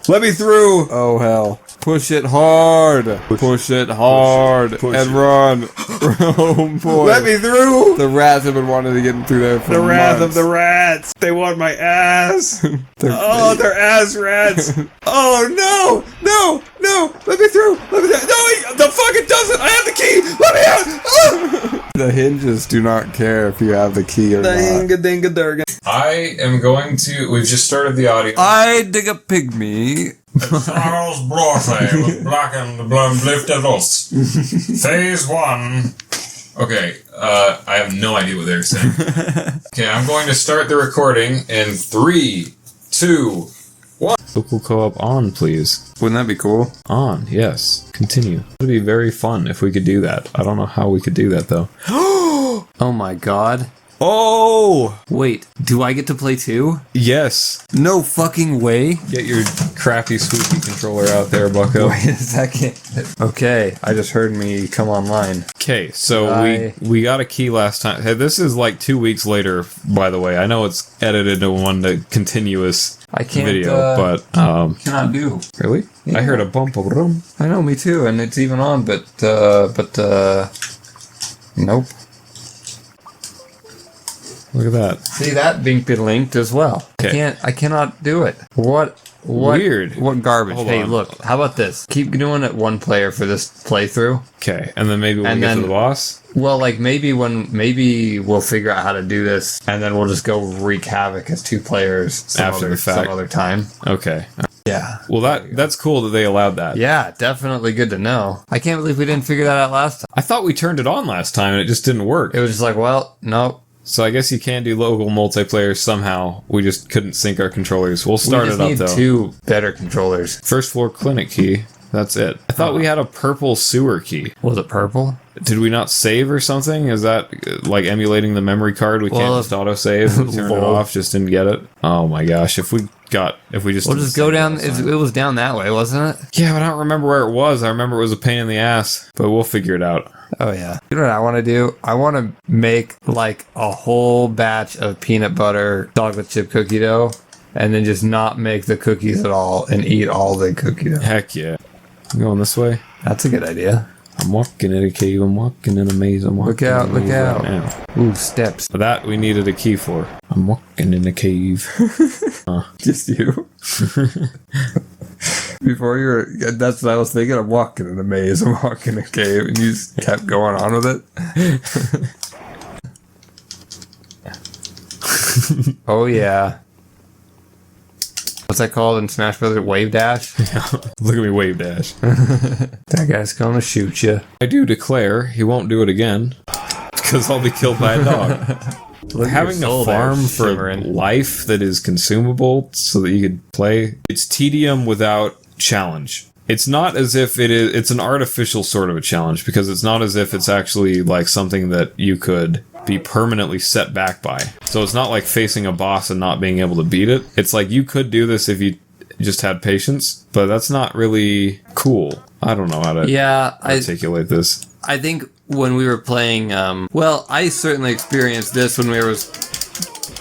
Let me through! Oh hell. Push it hard. Push it hard. Push and it. Run. Oh boy. Let me through! The rats have been wanting to get through there for The wrath months. of the rats! They want my ass! They're ass rats! Oh no! No! No! Let me through! Let me through! No! The fuck it doesn't! I have the key! Let me out! Ah! The hinges do not care if you have the key or not. Dinga durga. I am going to. We've just started the audio. I dig a pygmy. Charles Blothay was blackened lifted us. Phase 1. Okay, I have no idea what they're saying. Okay, I'm going to start the recording in 3, 2, 1. Local co-op on, please. Wouldn't that be cool? On, yes. Continue. It'd be very fun if we could do that. I don't know how we could do that, though. Oh my god. Oh! Wait, do I get to play too? Yes. No fucking way. Get your crappy squeaky controller out there, bucko. Wait a second. Okay, I just heard me come online. Okay, so we got a key last time. Hey, this is like 2 weeks later, by the way. I know it's edited into one continuous I can't, video, but cannot do. really? Yeah. I heard a bump of rum. I know, me too, and it's even on, but nope. Look at that. See that being linked as well. Okay. I cannot do it. What Weird. What garbage. Hold Hey, on. look, how about this? Keep doing it one player for this playthrough. Okay, and then maybe we'll And get to then- the boss. Well, like maybe we'll figure out how to do this, and then we'll just go wreak havoc as two players After the fact. some other time. Okay. Yeah. Well, that's cool that they allowed that. Yeah, definitely good to know. I can't believe we didn't figure that out last time. I thought we turned it on last time and it just didn't work. It was just like, well, no. So I guess you can do local multiplayer somehow. We just couldn't sync our controllers. We'll start we just it up need though. 2 better controllers. First floor clinic key. That's it. I thought we had a purple sewer key. Was it purple? Did we not save or something? Is that like emulating the memory card? We can't Well, just auto save and turn it lol. off. Just didn't get it. Oh my gosh! If we just We'll just go down. It was down that way, wasn't it? Yeah, but I don't remember where it was. I remember it was a pain in the ass, but we'll figure it out. Oh yeah. You know what I want to do? I want to make like a whole batch of peanut butter chocolate chip cookie dough, and then just not make the cookies at all and eat all the cookie dough. Heck yeah! I'm going this way. That's a good idea. I'm walking in a cave. I'm walking in a maze. I'm walking. Look out, in a look maze out. right now. Ooh, steps. That we needed a key for. I'm walking in a cave. Just you. Before you were, that's what I was thinking. I'm walking in a maze. I'm walking in a cave, and you just kept going on with it. Oh yeah. What's that called in Smash Brothers? Wave dash. Look at me wave dash. That guy's gonna shoot you. I do declare he won't do it again because I'll be killed by a dog. Having a farm for life that is consumable so that you could play, it's tedium without challenge. It's not as if it's an artificial sort of a challenge because it's not as if it's actually like something that you could be permanently set back by. So it's not like facing a boss and not being able to beat it. It's like you could do this if you just had patience, but that's not really cool. I don't know how to articulate this. I think when we were playing, well, I certainly experienced this when we were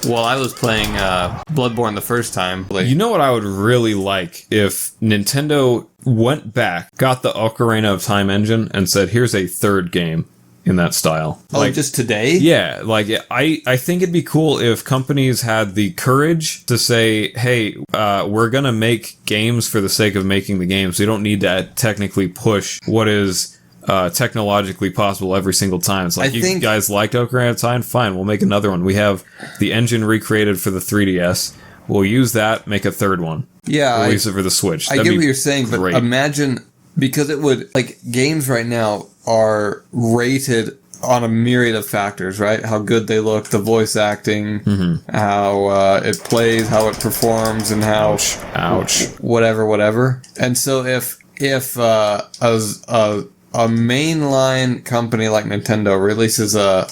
Well, I was playing Bloodborne the first time. You know what I would really like if Nintendo went back, got the Ocarina of Time engine, and said, "Here's a third game in that style." Like just today? Yeah, like I think it'd be cool if companies had the courage to say, "Hey, we're gonna make games for the sake of making the games. We don't need to technically push what is." Technologically possible every single time. It's like, you guys liked Ocarina of Time? Fine, we'll make another one. We have the engine recreated for the 3DS. We'll use that, make a third one. Yeah. Release it for the Switch. I get what you're saying, great. but imagine, because it would, like, games right now are rated on a myriad of factors, right? How good they look, the voice acting, how it plays, how it performs, and how... Ouch. Whatever. And so if a mainline company like Nintendo releases a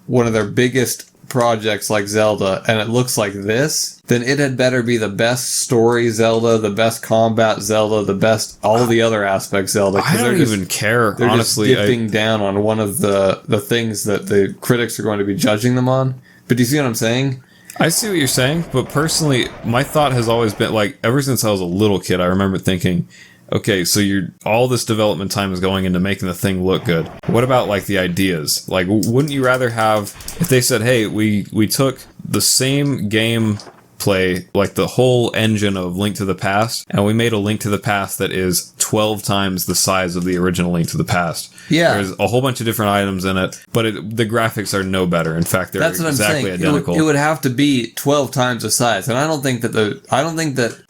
one of their biggest projects like Zelda, and it looks like this, then it had better be the best story Zelda, the best combat Zelda, the best all the other aspects Zelda. I don't even care, they're honestly. Just dipping down on one of the things that the critics are going to be judging them on. But do you see what I'm saying? I see what you're saying, but personally, my thought has always been, like, ever since I was a little kid, I remember thinking, okay, so all this development time is going into making the thing look good. What about, like, the ideas? Like, wouldn't you rather have, if they said, hey, we took the same gameplay, like the whole engine of Link to the Past, and we made a Link to the Past that is 12 times the size of the original Link to the Past. Yeah. There's a whole bunch of different items in it, but the graphics are no better. In fact, they're exactly identical. It would have to be 12 times the size. And I don't think that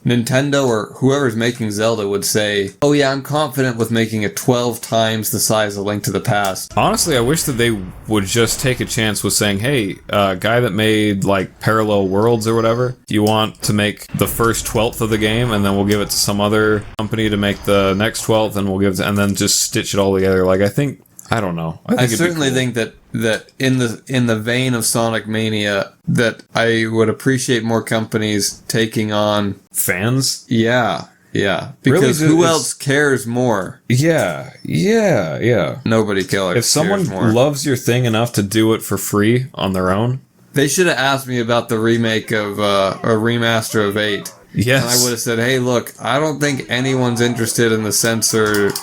Nintendo or whoever's making Zelda would say, "Oh yeah, I'm confident with making it 12 times the size of Link to the Past." Honestly, I wish that they would just take a chance with saying, "Hey, guy that made like Parallel Worlds or whatever, do you want to make the first 12th of the game, and then we'll give it to some other company to make the next 12th, and we'll give it and then just stitch it all together." Like, I don't know. I certainly think that in the vein of Sonic Mania, that I would appreciate more companies taking on fans. Yeah. Because really, who else cares more? Yeah. Nobody cares. If someone more. loves your thing enough to do it for free on their own, they should have asked me about the remake of a remaster of 8. Yes. And I would have said, "Hey, look, I don't think anyone's interested in the censor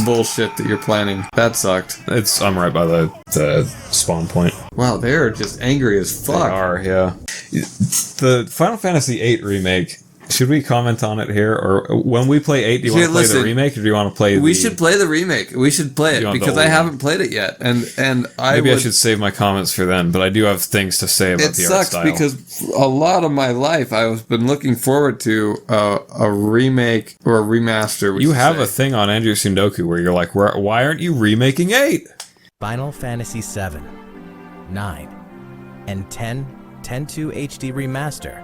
bullshit that you're planning." That sucked. I'm right by the spawn point. Wow, they're just angry as fuck. They are, yeah. The Final Fantasy VIII remake. Should we comment on it here, or when we play 8, do you want to play the remake, or do you want to play? We should play the remake. We should play it because I haven't played it yet, and I should save my comments for then. But I do have things to say about the art style. It sucks because a lot of my life I've been looking forward to a remake or a remaster. You have a thing on Andrew Sundoku where you're like, why aren't you remaking 8? Final Fantasy 7, 9, and 10/2 HD Remaster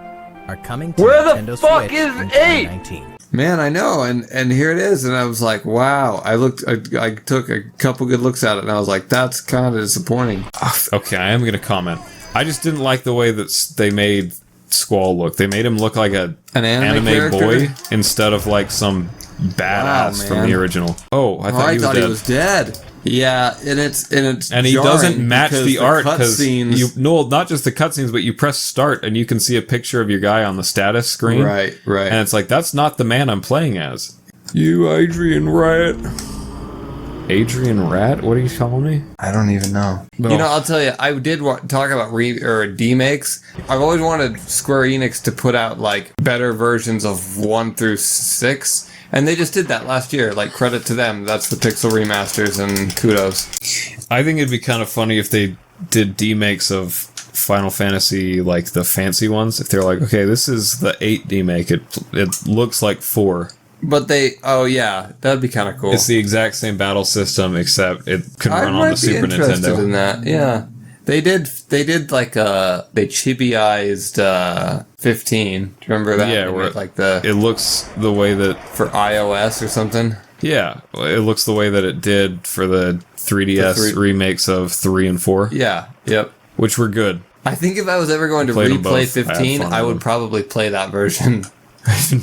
are coming to Nintendo Switch in 2019. Man, I know, and here it is, and I was like, wow. I took a couple good looks at it, and I was like, that's kind of disappointing. Okay, I am going to comment. I just didn't like the way that they made Squall look. They made him look like an anime boy instead of like some badass from the original. Oh, I thought he was dead. Yeah, and he doesn't match the art because not just the cutscenes, but you press start and you can see a picture of your guy on the status screen. Right. And it's like, that's not the man I'm playing as. You, Adrian Rat. Adrian Rat? What are you calling me? I don't even know. No. You know, I'll tell you, I did talk about demakes. I've always wanted Square Enix to put out like better versions of 1 through 6. And they just did that last year. Like, credit to them. That's the Pixel remasters, and kudos. I think it'd be kind of funny if they did demakes of Final Fantasy, like the fancy ones. If they're like, okay, this is the 8 demake. It looks like 4. But that'd be kind of cool. It's the exact same battle system, except it can run on the Super Nintendo. I'm interested in that. Yeah. They did like they chibi-ized 15. Do you remember that? Yeah, where it looks the way that for iOS or something. Yeah, it looks the way that it did for the 3DS remakes of 3 and 4. Yeah, yep. Which were good. I think if I was ever going to replay 15, I would probably play that version.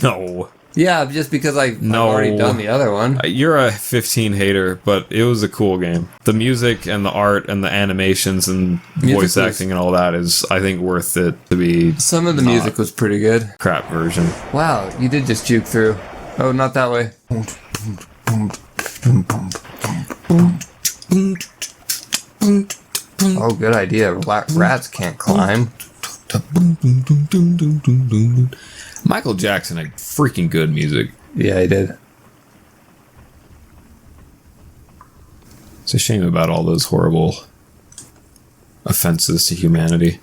No. Yeah, just because I've No. already done the other one. You're a 15 hater, but it was a cool game. The music and the art and the animations and voice acting and all that is, I think, worth it to be. Some of the music was pretty good. Crap version. Wow, you did just juke through. Oh, not that way. Oh, good idea. Rats can't climb. Michael Jackson had freaking good music. Yeah, he did. It's a shame about all those horrible offenses to humanity.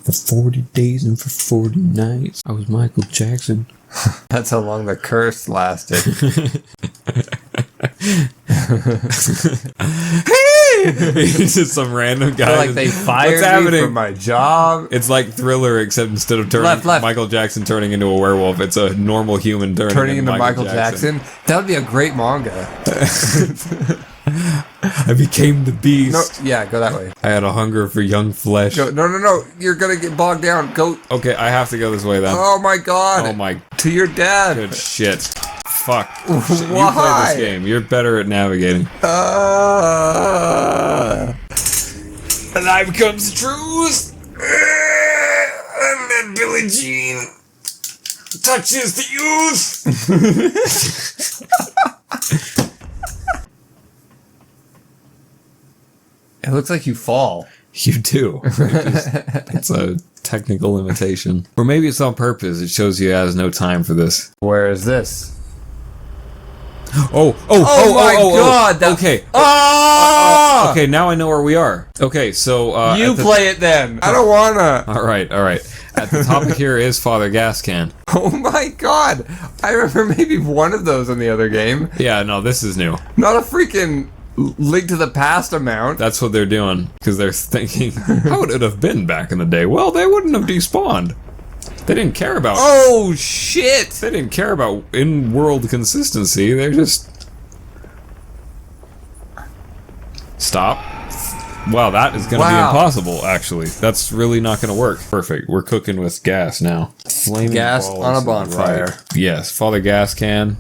For 40 days and for 40 nights, I was Michael Jackson. That's how long the curse lasted. He's just some random guy. Like they fired me from my job. It's like Thriller, except instead of turning Michael Jackson turning into a werewolf, it's a normal human turning into Michael Jackson. That would be a great manga. I became the beast. No, yeah, go that way. I had a hunger for young flesh. No. You're gonna get bogged down. Go. Okay, I have to go this way then. Oh my god. Oh my. To your dad. Good shit. Fuck. Why? You play this game. You're better at navigating. And I becomes the truth. And then Billie Jean touches the youth. It looks like you fall. You do. It's a technical limitation. Or maybe it's on purpose. It shows you has no time for this. Where is this? Oh my god! Okay. Oh! Okay, now I know where we are. Okay, so... you play it then. I don't wanna. Alright. At the topic here is Father Gascan. Oh my god! I remember maybe one of those in the other game. Yeah, no, this is new. Not a freaking Link to the Past amount. That's what they're doing, because they're thinking, how would it have been back in the day? Well, they wouldn't have despawned. They didn't care about... Oh, shit! They didn't care about in-world consistency. They're just... Stop. Wow, that is going to be impossible, actually. That's really not going to work. Perfect. We're cooking with gas now. Flaming gas balls on a bonfire. Right. Yes, Father Gascan.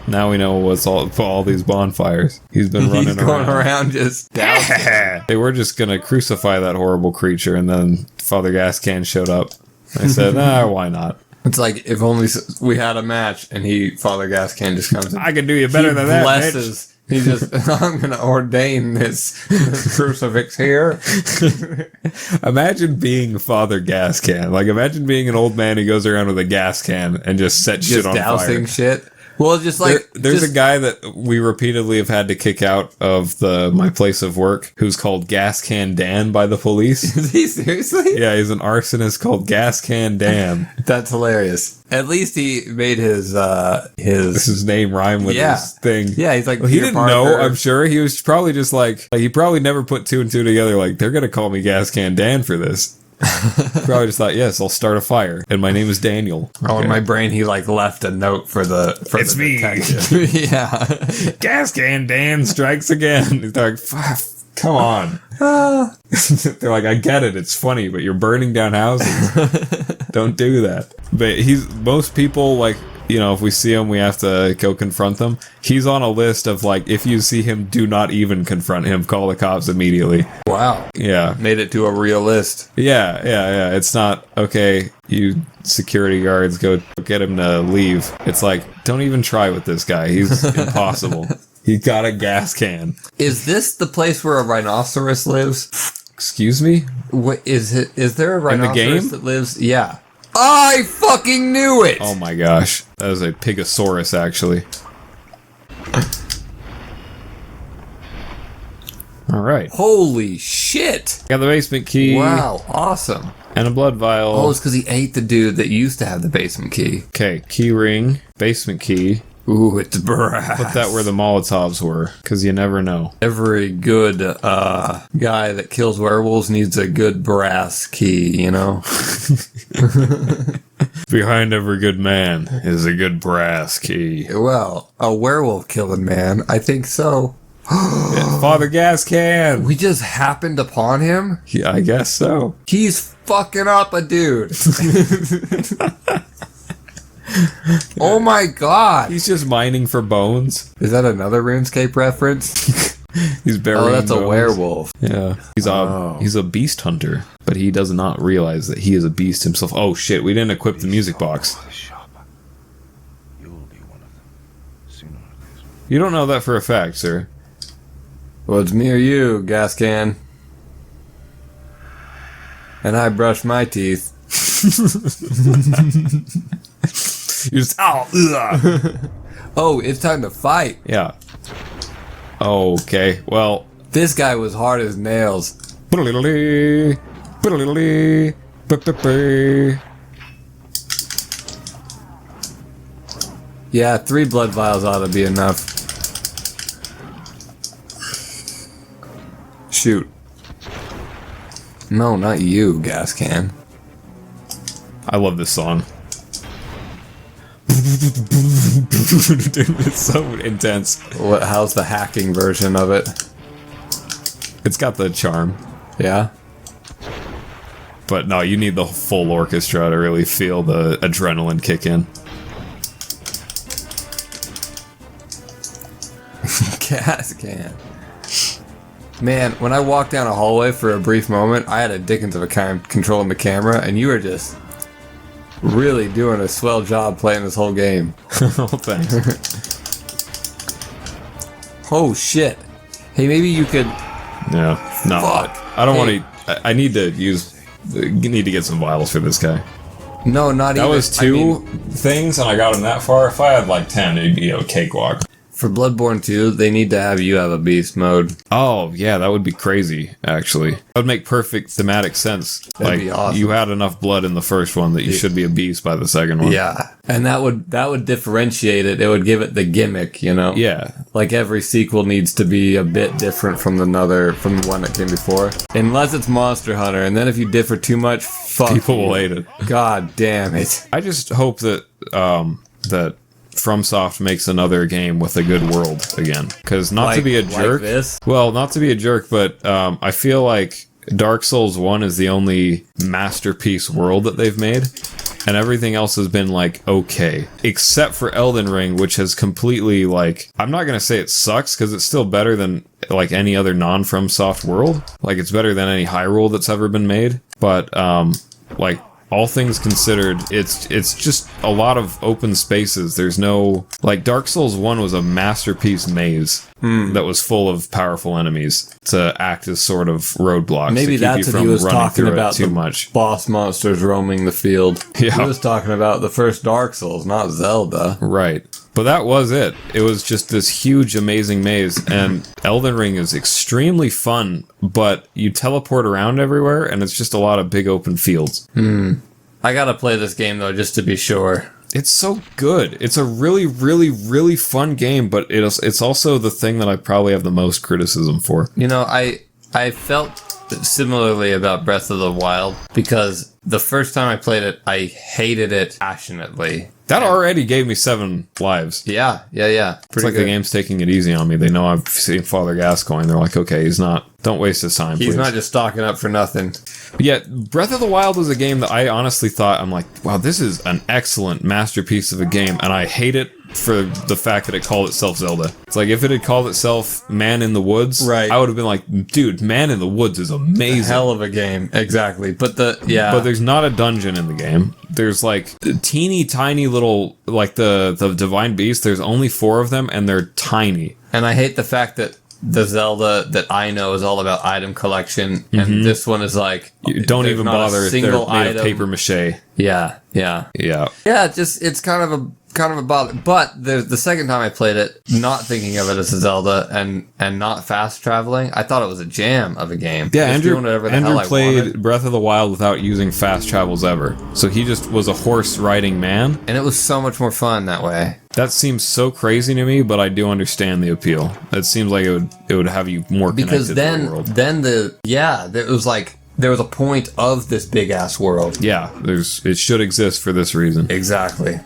Now we know what's all these bonfires. He's been running going around just dousing. They were just going to crucify that horrible creature, and then Father Gascan showed up. I said, why not? It's like if only we had a match and Father Gascan just comes in. I can do you better than that, blesses. He just, I'm going to ordain this crucifix here. Imagine being Father Gascan. Like, imagine being an old man who goes around with a gas can and just sets shit on fire. Just dousing shit. Well, just like... There's a guy that we repeatedly have had to kick out of my place of work who's called Gas Can Dan by the police. Is he seriously? Yeah, he's an arsonist called Gas Can Dan. That's hilarious. At least he made his name rhyme with his thing. Yeah, he's like... Well, he didn't know, I'm sure. He was probably just like... He probably never put two and two together, like, they're gonna call me Gas Can Dan for this. Probably just thought, yes, I'll start a fire, and my name is Daniel. Oh, in my brain, he like left a note for it's me. Yeah, Gas Can Dan strikes again. He's like, come on. They're like, I get it, it's funny, but you're burning down houses. Don't do that. But most people like. You know, if we see him, we have to go confront them. He's on a list of, like, if you see him, do not even confront him. Call the cops immediately. Wow. Yeah. Made it to a real list. Yeah. It's not, okay, you security guards, go get him to leave. It's like, don't even try with this guy. He's impossible. He got a gas can. Is this the place where a rhinoceros lives? Excuse me? What, is there a rhinoceros in the game? that lives? Yeah. I fucking knew it! Oh my gosh. That is a Pigosaurus, actually. Alright. Holy shit! Got the basement key. Wow, awesome. And a blood vial. Oh, it's because he ate the dude that used to have the basement key. Okay, key ring, basement key. Ooh, it's brass. Put that where the Molotovs were, because you never know. Every good guy that kills werewolves needs a good brass key, you know? Behind every good man is a good brass key. Well, a werewolf killing man, I think so. Father Gascan! We just happened upon him? Yeah, I guess so. He's fucking up a dude. Oh my god! He's just mining for bones. Is that another RuneScape reference? He's burying Oh, that's a bones. werewolf. Yeah. He's a beast hunter, but he does not realize that he is a beast himself. Oh shit, we didn't equip the music box. You don't know that for a fact, sir. Well, it's me or you, gas can. And I brush my teeth. You just ugh. Oh, it's time to fight. Yeah. Okay. Well. This guy was hard as nails. Yeah, 3 blood vials ought to be enough. Shoot. No, not you, gas can. I love this song. It's so intense. How's the hacking version of it? It's got the charm. Yeah? But no, you need the full orchestra to really feel the adrenaline kick in. Gas can. Man, when I walked down a hallway for a brief moment, I had a dickens of a kind controlling the camera, and you were just really doing a swell job playing this whole game. Oh, thanks. Oh shit. Hey, maybe you could... Yeah. No. Fuck. I don't Hey. want to... I need to use... You need to get some vials for this guy. No, not even... That was 2 things, and I got him that far. If I had like 10, it'd be a cakewalk. For Bloodborne 2, they need to have you have a beast mode. Oh, yeah, that would be crazy, actually. That would make perfect thematic sense. That'd be awesome. You had enough blood in the first one that you should be a beast by the second one. Yeah. And that would differentiate it. It would give it the gimmick, you know? Yeah. Like every sequel needs to be a bit different from the one that came before. Unless it's Monster Hunter, and then if you differ too much, fuck People you. will hate it. God damn it. I just hope that that FromSoft makes another game with a good world again. Because not to be a jerk. Like this? Well, not to be a jerk, but I feel like Dark Souls 1 is the only masterpiece world that they've made. And everything else has been, like, okay. Except for Elden Ring, which has completely, like... I'm not going to say it sucks, because it's still better than, like, any other non-FromSoft world. Like, it's better than any Hyrule that's ever been made. But, like... all things considered, it's just a lot of open spaces. There's no... Like, Dark Souls 1 was a masterpiece maze that was full of powerful enemies to act as sort of roadblocks. Maybe to keep that's you what he from was running talking through it about, too the much. boss monsters roaming the field. Yeah. He was talking about the first Dark Souls, not Zelda. Right. But that was it. It was just this huge, amazing maze. And Elden Ring is extremely fun, but you teleport around everywhere, and it's just a lot of big open fields. I gotta play this game, though, just to be sure. It's so good. It's a really, really, really fun game, but it's also the thing that I probably have the most criticism for. You know, I felt similarly about Breath of the Wild, because the first time I played it, I hated it passionately. That already gave me 7 lives. Yeah. It's like the game's taking it easy on me. They know I've seen Father Gascoigne. They're like, okay, don't waste his time, He's please. not just stocking up for nothing. But yet, Breath of the Wild was a game that I honestly thought, I'm like, wow, this is an excellent masterpiece of a game, and I hate it for the fact that it called itself Zelda. It's like, if it had called itself Man in the Woods, right, I would have been like, dude, Man in the Woods is amazing. Hell of a game, exactly. But But there's not a dungeon in the game. There's like teeny tiny little, like the Divine Beast, there's only 4 of them, and they're tiny. And I hate the fact that the Zelda that I know is all about item collection, and this one is like, You don't even bother if they're made of paper mache. Yeah. Yeah. It's kind of a bother. But the second time I played it, not thinking of it as a Zelda and not fast traveling, I thought it was a jam of a game. Yeah, Just doing whatever the hell Andrew I played wanted. Breath of the Wild without using fast travels ever. So he just was a horse riding man. And it was so much more fun that way. That seems so crazy to me, but I do understand the appeal. It seems like it would have you more connected Because to the world. it was like there was a point of this big ass world. Yeah, it should exist for this reason. Exactly.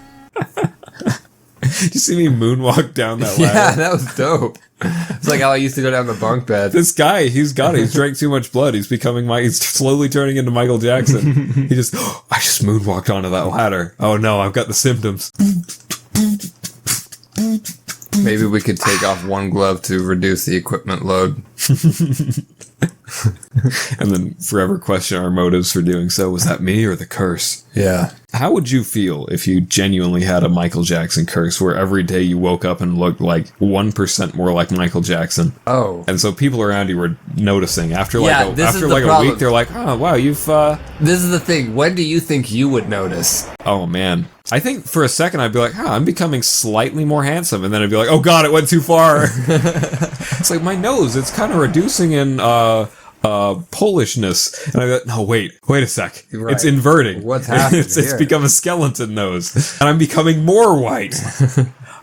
Did you see me moonwalk down that ladder? Yeah, that was dope. It's like how I used to go down the bunk bed. This guy, he's drank too much blood. He's slowly turning into Michael Jackson. I just moonwalked onto that ladder. Oh no, I've got the symptoms. Maybe we could take off one glove to reduce the equipment load. And then forever question our motives for doing so. Was that me or the curse? Yeah. How would you feel if you genuinely had a Michael Jackson curse where every day you woke up and looked like 1% more like Michael Jackson? Oh. And so people around you were noticing after a week, they're like, oh, wow, you've... This is the thing. When do you think you would notice? Oh, man. I think for a second I'd be like, I'm becoming slightly more handsome. And then I'd be like, oh, God, it went too far. It's like my nose, it's kind of reducing in... Polishness, and I go, no, wait a sec, right. It's inverting. What's happening? It's become a skeleton nose, and I'm becoming more white.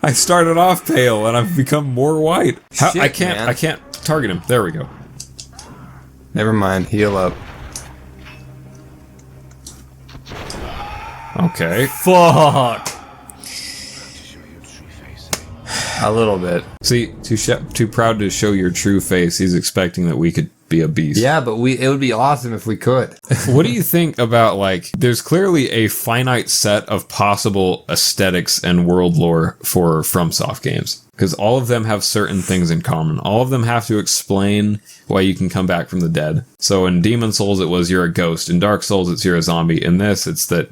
I started off pale, and I've become more white. I can't target him. There we go. Never mind. Heal up. Okay. Fuck. A little bit. See, too proud to show your true face. He's expecting that we could be a beast. Yeah, but it would be awesome if we could. What do you think about, like, there's clearly a finite set of possible aesthetics and world lore for FromSoft games. Because all of them have certain things in common. All of them have to explain why you can come back from the dead. So in Demon Souls, it was you're a ghost. In Dark Souls, it's you're a zombie. In this, it's that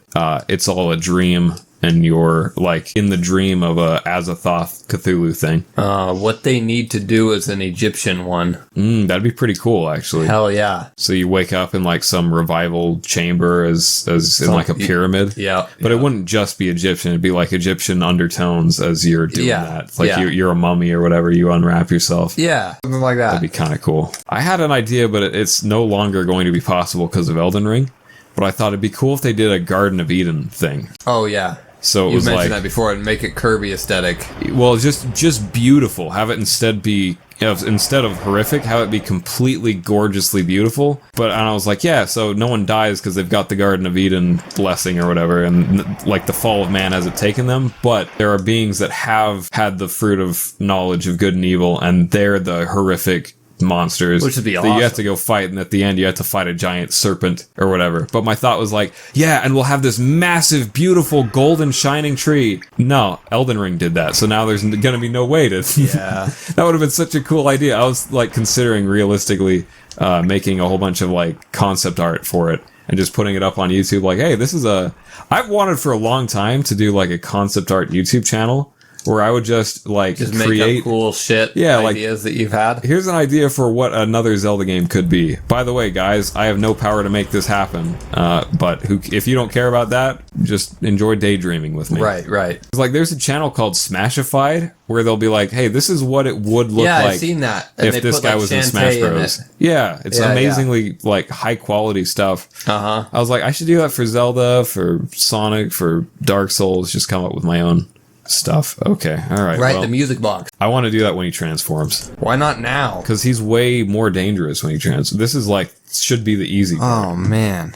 it's all a dream. And you're, like, in the dream of a Azathoth Cthulhu thing. What they need to do is an Egyptian one. That'd be pretty cool, actually. Hell yeah. So you wake up in, like, some revival chamber as in, like, a pyramid. Yeah. But it wouldn't just be Egyptian. It'd be, like, Egyptian undertones as you're doing that. It's like you're a mummy or whatever. You unwrap yourself. Yeah, something like that. That'd be kind of cool. I had an idea, but it's no longer going to be possible because of Elden Ring. But I thought it'd be cool if they did a Garden of Eden thing. Oh, yeah. So you mentioned that before, and make it Kirby aesthetic. Well, just beautiful. Have it instead of horrific, have it be completely gorgeously beautiful. And I was like, yeah, so no one dies because they've got the Garden of Eden blessing or whatever, and like the fall of man hasn't taken them. But there are beings that have had the fruit of knowledge of good and evil, and they're the horrific monsters, which would be that awesome. You have to go fight, and at the end you have to fight a giant serpent or whatever. But my thought was like, yeah, and we'll have this massive, beautiful, golden, shining tree. No, Elden Ring did that, so now there's gonna be no way to. Yeah, that would have been such a cool idea. I was like considering realistically making a whole bunch of like concept art for it and just putting it up on YouTube. Like, hey, this is I've wanted for a long time to do like a concept art YouTube channel. Where I would just create make up cool shit ideas that you've had. Here's an idea for what another Zelda game could be. By the way, guys, I have no power to make this happen. But if you don't care about that, just enjoy daydreaming with me. Right. It's like there's a channel called Smashified where they'll be like, hey, this is what it would look like. Yeah, I've seen that. And if this guy was in Smash Bros. Yeah, it's amazingly like high quality stuff. I was like, I should do that for Zelda, for Sonic, for Dark Souls. Just come up with my own stuff. Okay, all right. Right, well, the music box. I want to do that when he transforms. Why not now? Because he's way more dangerous when he transforms. This is like, should be the easy part. Oh, man.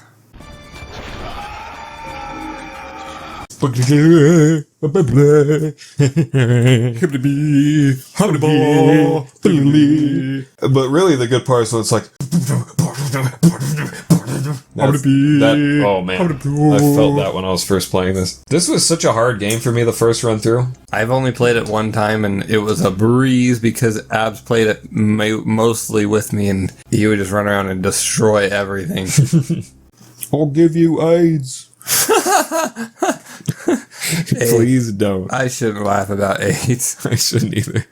But really the good part is when it's like oh man, I felt that when I was first playing this. This was such a hard game for me the first run through. I've only played it one time and it was a breeze because Abs played it mostly with me and he would just run around and destroy everything. I'll give you AIDS. Please don't. I shouldn't laugh about AIDS. I shouldn't either.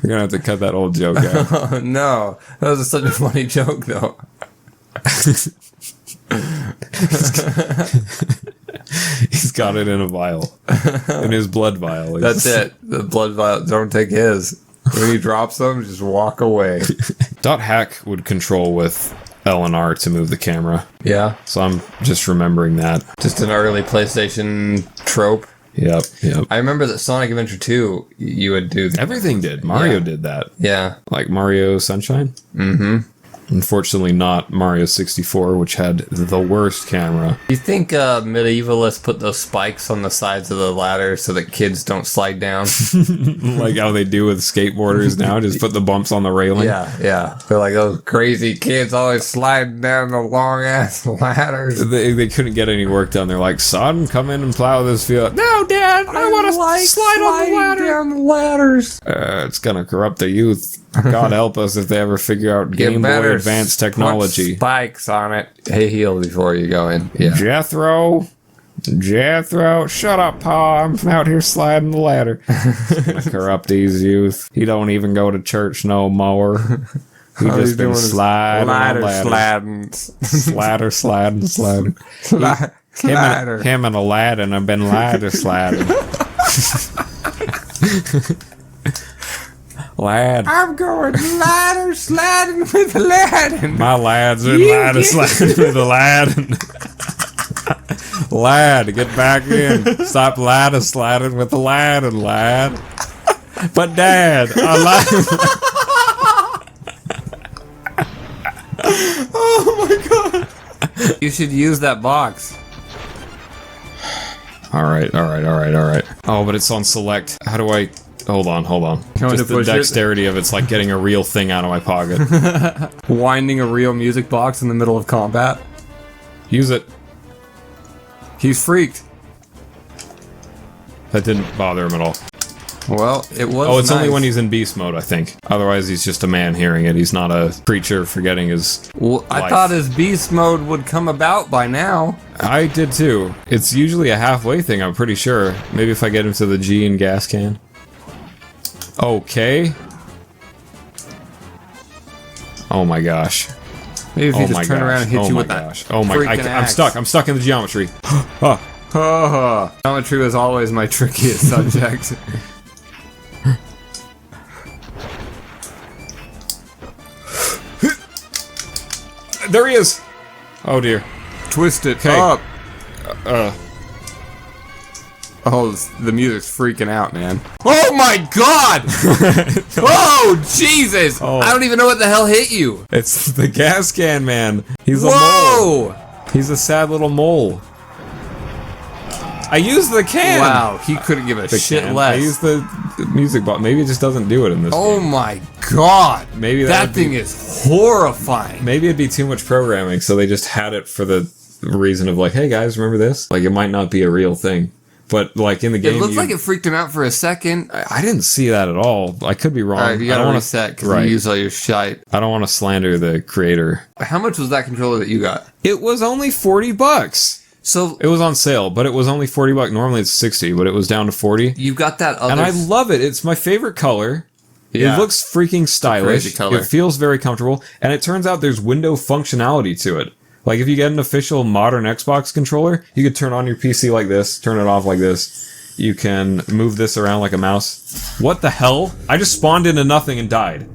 We're gonna have to cut that old joke out. Oh, no, that was such a funny joke though. He's got it in a vial. In his blood vial. That's it. The blood vial. Don't take his. When he drops them, just walk away. .hack would control with L and R to move the camera. Yeah. So I'm just remembering that. Just an early PlayStation trope. Yep. I remember that Sonic Adventure 2, you would do... Everything did. Mario did that. Yeah. Like Mario Sunshine? Mm-hmm. Unfortunately, not Mario 64, which had the worst camera. You think medievalists put those spikes on the sides of the ladder so that kids don't slide down? Like how they do with skateboarders now, just put the bumps on the railing. Yeah. They're like those crazy kids always sliding down the long ass ladders. They couldn't get any work done. They're like, son, come in and plow this field. No, Dad, I want to slide on the ladder. Down the ladders. It's gonna corrupt the youth. God help us if they ever figure out Game Boy Advanced technology. Put spikes on it. Hey, heal before you go in. Yeah. Jethro, shut up, Pa. I'm out here sliding the ladder. It's gonna corrupt these youth. He don't even go to church no more. He just been sliding on ladders. Sliding. Him and Aladdin have been ladder sliding. Lad. I'm going ladder sliding with Aladdin. My lad's been ladder sliding with Aladdin. Lad, get back in. Stop ladder sliding with Aladdin, lad. But Dad, Oh my god. You should use that box. All right. Oh, but it's on select. How do I... Hold on. Just the dexterity of it's like getting a real thing out of my pocket. Winding a real music box in the middle of combat. Use it. He's freaked. That didn't bother him at all. Well, it was Oh, it's nice. only when he's in beast mode, I think. Otherwise, he's just a man hearing it. He's not a creature forgetting his Well, I life. thought his beast mode would come about by now. I did too. It's usually a halfway thing, I'm pretty sure. Maybe if I get him to the G and gas can. Okay. Oh my gosh. Maybe if you just turn around and hit you with gosh. that. Oh my freaking gosh. axe. I'm stuck in the geometry. Geometry was always my trickiest subject. There he is. Oh dear. Twist it up. Oh, the music's freaking out, man. Oh my god! Oh, Jesus! Oh. I don't even know what the hell hit you. It's the gas can man. He's a mole. Whoa! He's a sad little mole. I used the can. Wow, he couldn't give a shit Can. less. I used the music box. Maybe it just doesn't do it in this Oh game. my god! Maybe that thing is horrifying. Maybe it'd be too much programming, so they just had it for the reason of like, hey guys, remember this? Like, it might not be a real thing. But, like, in the game... It looked like it freaked him out for a second. I didn't see that at all. I could be wrong. Alright, you gotta reset because you use all your shite. I don't want to slander the creator. How much was that controller that you got? It was only $40. So... It was on sale, but it was only $40. Normally it's 60, but it was down to 40. You got that other... And I love it. It's my favorite color. Yeah. It looks freaking stylish. crazy color. It feels very comfortable. And it turns out there's window functionality to it. Like, if you get an official modern Xbox controller, you could turn on your PC like this, turn it off like this. You can move this around like a mouse. What the hell? I just spawned into nothing and died.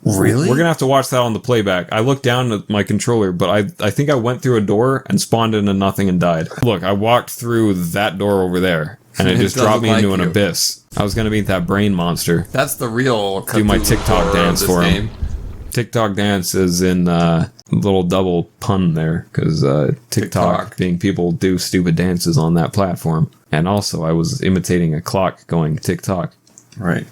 Really? We're gonna have to watch that on the playback. I looked down at my controller, but I think I went through a door and spawned into nothing and died. Look, I walked through that door over there, and it just dropped me into an abyss. I was gonna beat that brain monster. That's the real... Do my TikTok dance for him. Game. TikTok dance is in little double pun there, because TikTok being people do stupid dances on that platform. And also, I was imitating a clock going tick-tock. Right.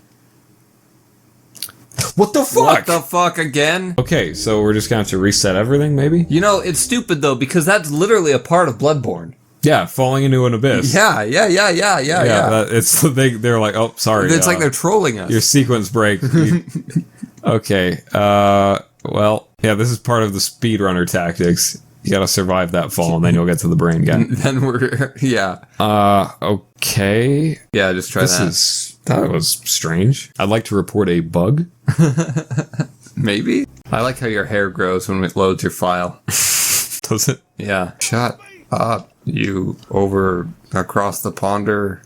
What the fuck? What the fuck again? Okay, so we're just gonna have to reset everything, maybe? You know, it's stupid though, because that's literally a part of Bloodborne. Yeah, falling into an abyss. Yeah. They're like, oh, sorry. It's like they're trolling us. Your sequence break. Okay, well, yeah, this is part of the speedrunner tactics. You gotta survive that fall, and then you'll get to the brain guy. Then we're... Yeah. Okay. Yeah, just try that. That was strange. I'd like to report a bug. Maybe? I like how your hair grows when it loads your file. Does it? Yeah. Shut up, you over across the ponder.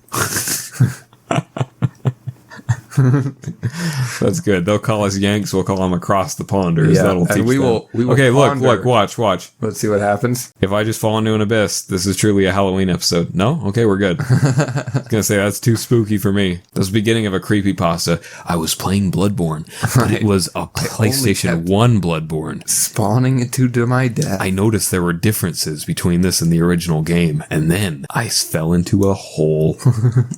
That's good. They'll call us Yanks. We'll call them across the ponders. Yeah, That'll and teach we them. will Okay, ponder. look, watch. Let's see what happens. If I just fall into an abyss, this is truly a Halloween episode. No? Okay, we're good. I was gonna say, that's too spooky for me. That's the beginning of a creepypasta. I was playing Bloodborne, but it was a PlayStation 1 Bloodborne. Spawning into my death. I noticed there were differences between this and the original game, and then I fell into a hole.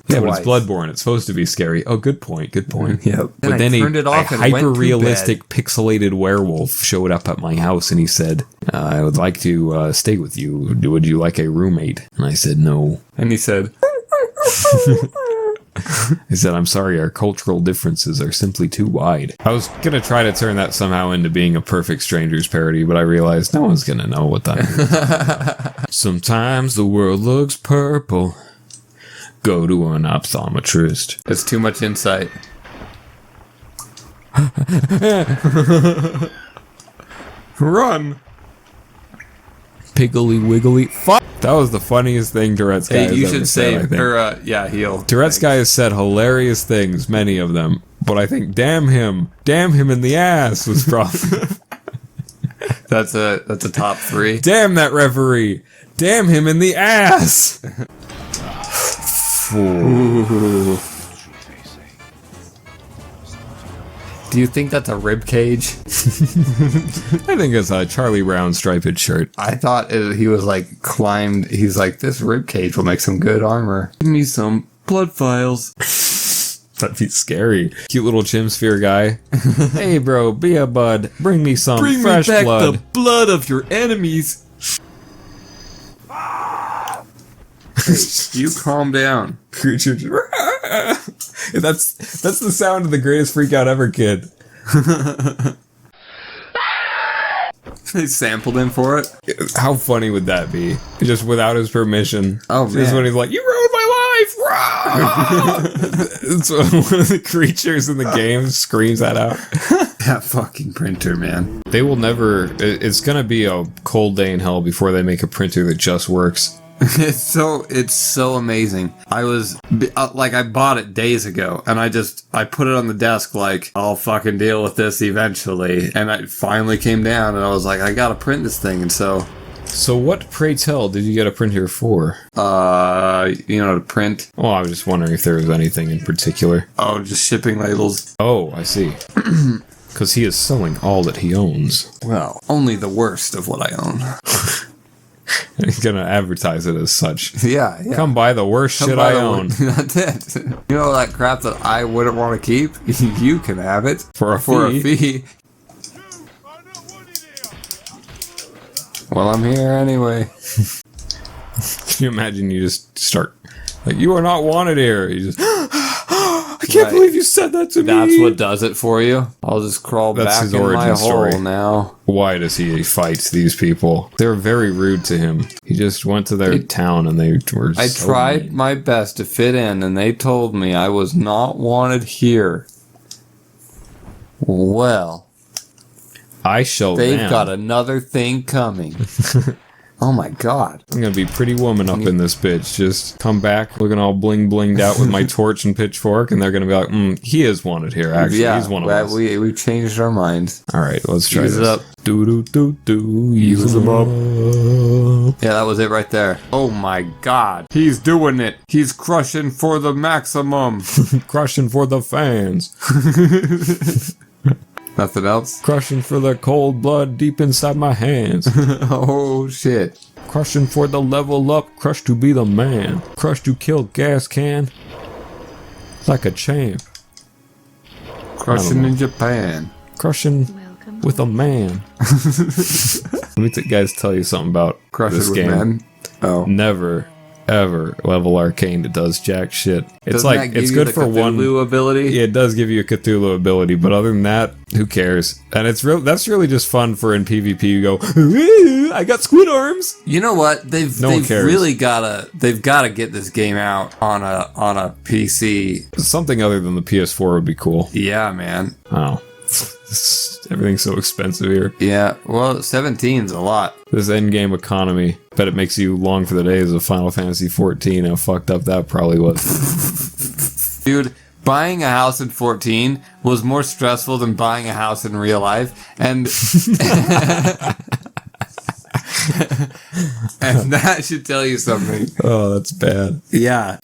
Yeah, but it's Bloodborne. It's supposed to be scary. Oh, good point. Yep. But then I a turned it off and went to hyper-realistic pixelated werewolf showed up at my house, and he said, I would like to stay with you. Would you like a roommate? And I said, no. And he said, I said, I'm sorry, our cultural differences are simply too wide. I was going to try to turn that somehow into being a Perfect Strangers parody, but I realized no one's going to know what that is. Sometimes the world looks purple. Go to an optometrist. that's too much insight. Run! Piggly wiggly. Fuck! That was the funniest thing Tourette's guy has Hey, you ever should said, I say, think. or, he'll. Tourette's guy has said hilarious things, many of them. But I think, damn him in the ass was probably... That's a top 3. Damn that referee! Damn him in the ass! Ooh. Do you think that's a rib cage? I think it's a Charlie Brown striped shirt. I thought he was like climbed. He's like, this rib cage will make some good armor. Give me some blood files. That'd be scary. Cute little Chimsphere guy. Hey bro, be a bud. Bring me some fresh blood. the blood of your enemies. Hey, you calm down. Creature. That's the sound of the greatest freak out ever, kid. They sampled him for it. How funny would that be? Just without his permission. Oh, Just man. when he's like, you ruined my life! Rah! It's one of the creatures in the game screams that out. That fucking printer, man. They will never... It's gonna be a cold day in hell before they make a printer that just works. It's so amazing. I was I bought it days ago, and I put it on the desk like, I'll fucking deal with this eventually, and it finally came down, and I was like, I gotta print this thing, and so what, pray tell, did you get a printer for? to print. Oh, I was just wondering if there was anything in particular. Oh, just shipping labels. Oh, I see. Because he is selling all that he owns. Well, only the worst of what I own. He's gonna advertise it as such. Yeah. Come buy the worst shit I own. That's it. You know that crap that I wouldn't want to keep? You can have it. For a fee. Well, I'm here anyway. Can you imagine you just start, like, you are not wanted here. You just, I can't believe you said that to me. That's what does it for you. I'll just crawl That's back his in my origin story. hole now. Why does he fight these people? They're very rude to him. He just went to their town and they were I so tried mean. my best to fit in, and they told me I was not wanted here. Well, I shall they've now. got another thing coming. Oh my god. I'm gonna be Pretty Woman up in this bitch. Just come back looking all bling blinged out with my torch and pitchfork, and they're gonna be like, he is wanted here. Actually, Yeah, he's one of us. we changed our minds. All right, let's try Use this. it up. Use them up. Yeah, that was it right there. Oh my god. He's doing it. He's crushing for the maximum. Crushing for the fans. Nothing else? Crushing for the cold blood deep inside my hands. Oh shit. Crushing for the level up. Crush to be the man. Crush to kill gas can. Like a champ. Crushing in Japan. Crushing with a man. Let me guys tell you something about Crushing this with game. men. Oh. Never, ever level arcane. It does jack shit. It's Doesn't like, that give it's you good the for one. Cthulhu ability? Yeah, it does give you a Cthulhu ability, but other than that, who cares? And it's that's really just fun for in PvP. You go, "Ooh, I got squid arms. You know what? They've cares. really gotta get this game out on a PC. Something other than the PS4 would be cool. Yeah, man. Oh, everything's so expensive here. Yeah. Well, 17's a lot. This endgame economy. Bet it makes you long for the days of Final Fantasy 14. How fucked up that probably was. Dude, buying a house in 14 was more stressful than buying a house in real life, and and that should tell you something. Oh, that's bad. Yeah.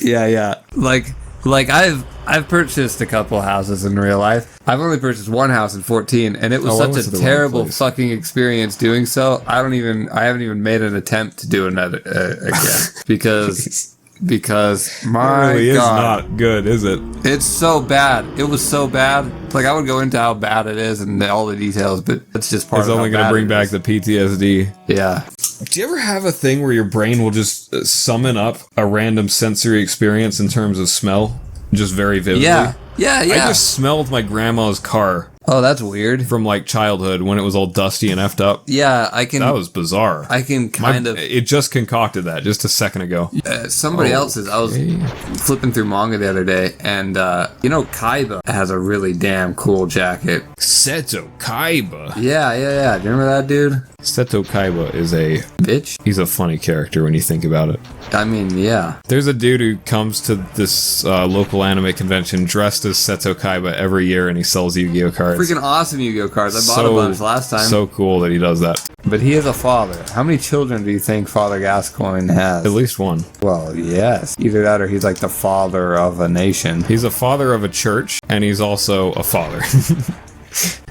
Like I've purchased a couple houses in real life. I've only purchased one house in 14, and it was such a terrible fucking experience doing so. I haven't even made an attempt to do another again because my it really God, is not good, is it? it's so bad. It was so bad. Like I would go into how bad it is and all the details, but it's just part It's of only going to bring back the PTSD. Yeah. Do you ever have a thing where your brain will just summon up a random sensory experience in terms of smell? Just very vividly? Yeah. I just smelled my grandma's car Oh, that's weird. from like childhood when it was all dusty and effed up. Yeah, I can. That was bizarre. I can kind of. It just concocted that just a second ago. Somebody else's. I was flipping through manga the other day, and Kaiba has a really damn cool jacket. Seto Kaiba. Yeah. Do you remember that dude? Seto Kaiba is Bitch. he's a funny character when you think about it. I mean, yeah. There's a dude who comes to this local anime convention dressed as Seto Kaiba every year, and he sells Yu-Gi-Oh cards. Freaking awesome Yu-Gi-Oh cards. I bought a bunch last time. So cool that he does that. But he is a father. How many children do you think Father Gascoigne has? At least one. Well, yes. Either that or he's like the father of a nation. He's a father of a church, and he's also a father.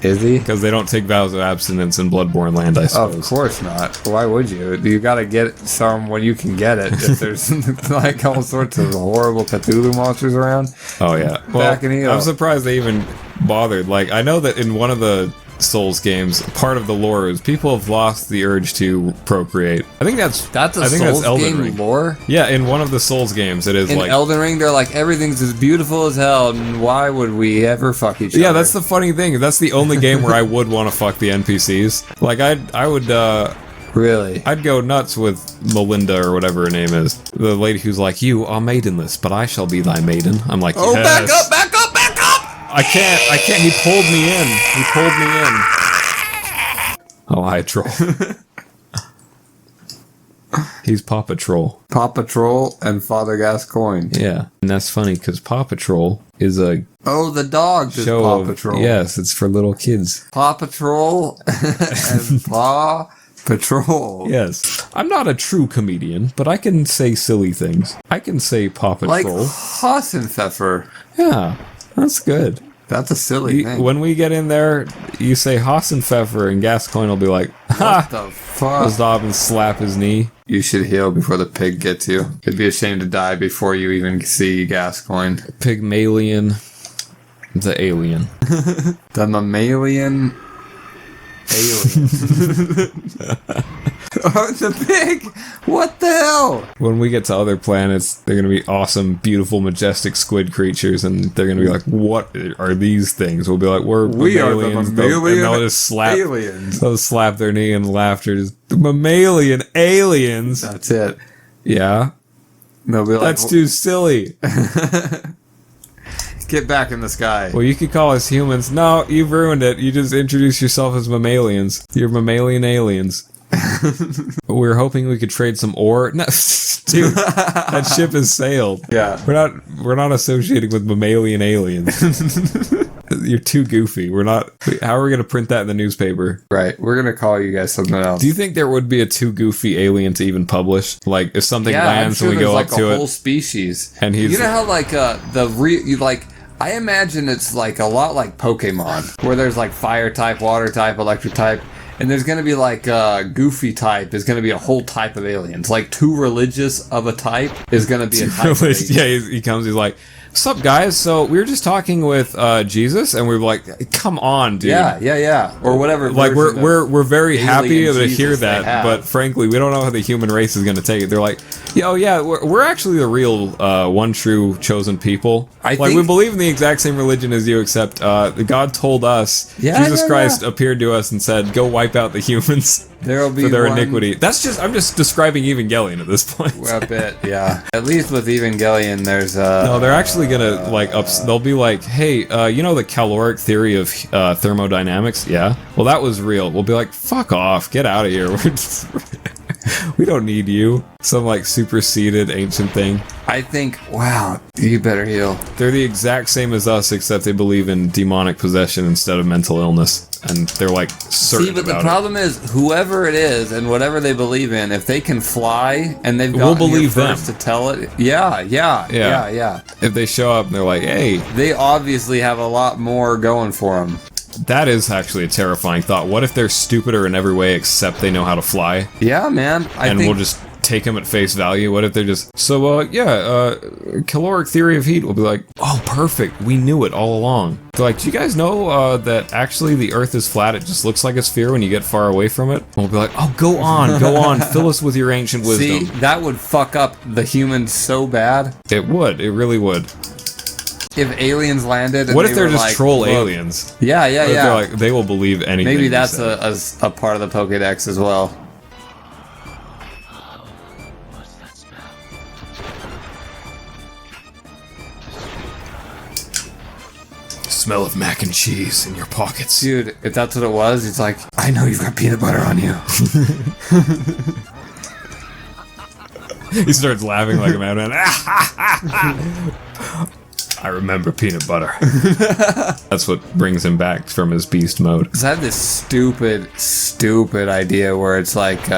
Is he? Because they don't take vows of abstinence in Bloodborne land, I suppose. Of course not. Why would you? You gotta get some when you can get it. If there's like all sorts of horrible Cthulhu monsters around. Oh, yeah. Back in I'm surprised they even bothered. Like, I know that in one of the Souls games, part of the lore is people have lost the urge to procreate. I think that's Souls Elden game Ring. lore? Yeah, in one of the Souls games, it is In like Elden Ring, they're like, everything's as beautiful as hell, and why would we ever fuck each other? Yeah, that's the funny thing. That's the only game where I would want to fuck the NPCs. Like, I would, Really? I'd go nuts with Melinda or whatever her name is. The lady who's like, you are maidenless, but I shall be thy maiden. I'm like, Oh, yes. back up! I can't. He pulled me in. Oh, hi, troll. He's Paw Patrol. Paw Patrol and Father Gascoigne. Yeah. And that's funny because Paw Patrol is a Oh, the dog is show Paw of, Patrol. yes, it's for little kids. Paw Patrol and Paw Patrol. Yes. I'm not a true comedian, but I can say silly things. I can say Paw Patrol. Like Hassenpfeffer. Yeah, that's good. That's a silly thing. When we get in there, you say Hassenpfeffer, and Gascoigne will be like, ha! What the fuck? He'll stop and slap his knee. You should heal before the pig gets you. It'd be a shame to die before you even see Gascoigne. Pygmalion, the alien. The mammalian alien. Oh, the pig! What the hell? When we get to other planets, they're going to be awesome, beautiful, majestic squid creatures, and they're going to be like, what are these things? We'll be like, We are the aliens. mammalian They'll just slap, aliens. they'll slap their knee in laughter. Just, the mammalian aliens. That's it. Yeah, They'll be like, that's too silly. get back in the sky. Well, you could call us humans. No, you've ruined it. You just introduced yourself as mammalians. You're mammalian aliens. We're hoping we could trade some ore. No, dude, that ship has sailed. Yeah. We're not associating with mammalian aliens. You're too goofy. How are we going to print that in the newspaper? Right. We're going to call you guys something else. Do you think there would be a too goofy alien to even publish? Like, if something lands and we go up to a it. whole species. And he's. You know how, like, I imagine it's like a lot like Pokemon, where there's like fire type, water type, electric type, and there's gonna be like goofy type is gonna be a whole type of aliens. Like too religious of a type is gonna be a type of alien. Yeah, he comes, he's like, what's up, guys? So we were just talking with Jesus, and we were like, come on, dude. Yeah. Or whatever. Like we're very happy to hear Jesus that, but frankly, we don't know how the human race is going to take it. They're like, we're actually the real one true chosen people. We believe in the exact same religion as you, except God told us, Jesus Christ appeared to us and said, go wipe out the humans There'll be for their iniquity. I'm just describing Evangelion at this point. Well, a bit, yeah. At least with Evangelion, there's no, they're actually gonna they'll be like, hey, you know the caloric theory of thermodynamics? Yeah. Well, that was real. We'll be like, fuck off, get out of here. We don't need you. Some like superseded ancient thing. I think, wow, you better heal. They're the exact same as us, except they believe in demonic possession instead of mental illness. And they're like certain See, but about the problem is, whoever it is and whatever they believe in, if they can fly and they've got believe first them. to tell it, yeah. If they show up and they're like, hey, They obviously have a lot more going for them. that is actually a terrifying thought. What if they're stupider in every way except they know how to fly? Yeah, man. I And think we'll just take them at face value? What if they're just, caloric theory of heat will be like, oh, perfect, we knew it all along. They're like, do you guys know that actually the Earth is flat? It just looks like a sphere when you get far away from it. And we'll be like, oh, go on, fill us with your ancient wisdom. See, that would fuck up the humans so bad. It really would. If aliens landed and What if they they're were just like, troll look, aliens? Yeah, What if yeah. they're like, they will believe anything. Maybe you that's say? a part of the Pokédex as well. Smell of mac and cheese in your pockets. Dude, if that's what it was, it's like, I know you've got peanut butter on you. He starts laughing like a madman. I remember peanut butter. That's what brings him back from his beast mode. Because I had this stupid idea where it's like,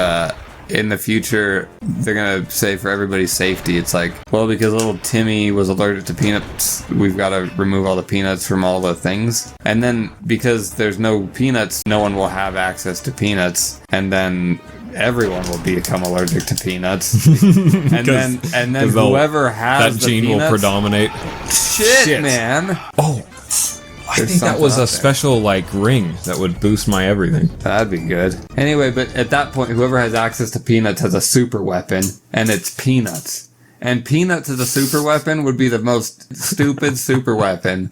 in the future, they're gonna say for everybody's safety, it's like, well, because little Timmy was allergic to peanuts, we've got to remove all the peanuts from all the things. And then because there's no peanuts, no one will have access to peanuts. And then everyone will become allergic to peanuts. and then whoever has that the gene peanuts, will predominate. Shit, man. Oh, I There's think that something was out a there. special like ring that would boost my everything. That'd be good. Anyway, but at that point, whoever has access to peanuts has a super weapon, and it's peanuts. And peanuts as a super weapon would be the most stupid super weapon.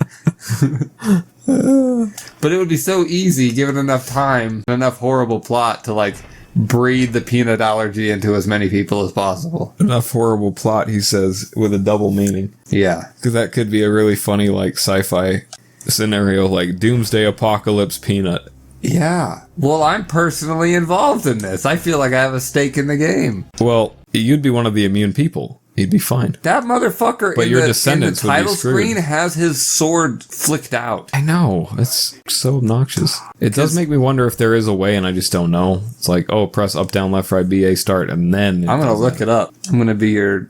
But it would be so easy, given enough time, enough horrible plot to like breed the peanut allergy into as many people as possible. Enough horrible plot, he says, with a double meaning. Yeah. Because that could be a really funny like sci-fi scenario, like Doomsday Apocalypse Peanut. Yeah. Well, I'm personally involved in this. I feel like I have a stake in the game. Well, you'd be one of the immune people. You'd be fine. That motherfucker But in your the descendants would be title screwed. screen has his sword flicked out. I know. It's so obnoxious. It does make me wonder if there is a way and I just don't know. It's like, oh, press up, down, left, right, BA, start, and then... I'm going to look it up. I'm going to be your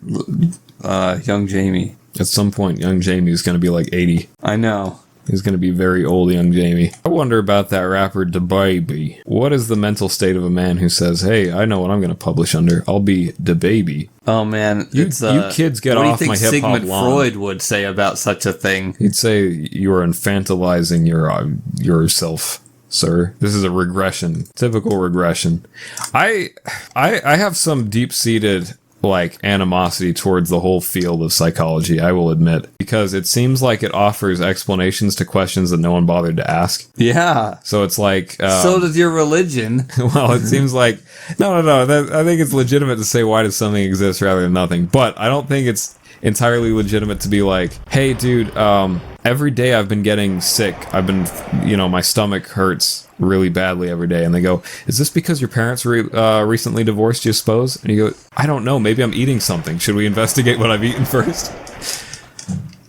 young Jamie. At some point, young Jamie is going to be like 80. I know. He's going to be very old, young Jamie. I wonder about that rapper DaBaby. What is the mental state of a man who says, hey, I know what I'm going to publish under. I'll be DaBaby. Oh, man. You It's, kids get what off do you my think hip-hop Sigmund lawn. Freud would say about such a thing? He'd say you're infantilizing yourself, sir. This is a regression. Typical regression. I have some deep-seated like animosity towards the whole field of psychology, I will admit, because it seems like it offers explanations to questions that no one bothered to ask. Yeah. So it's like So does your religion. well, it seems like no. I think it's legitimate to say why does something exist rather than nothing, but I don't think it's entirely legitimate to be like, hey, dude, every day I've been getting sick. I've been, my stomach hurts really badly every day. And they go, is this because your parents recently divorced, you suppose? And you go, I don't know. Maybe I'm eating something. Should we investigate what I've eaten first?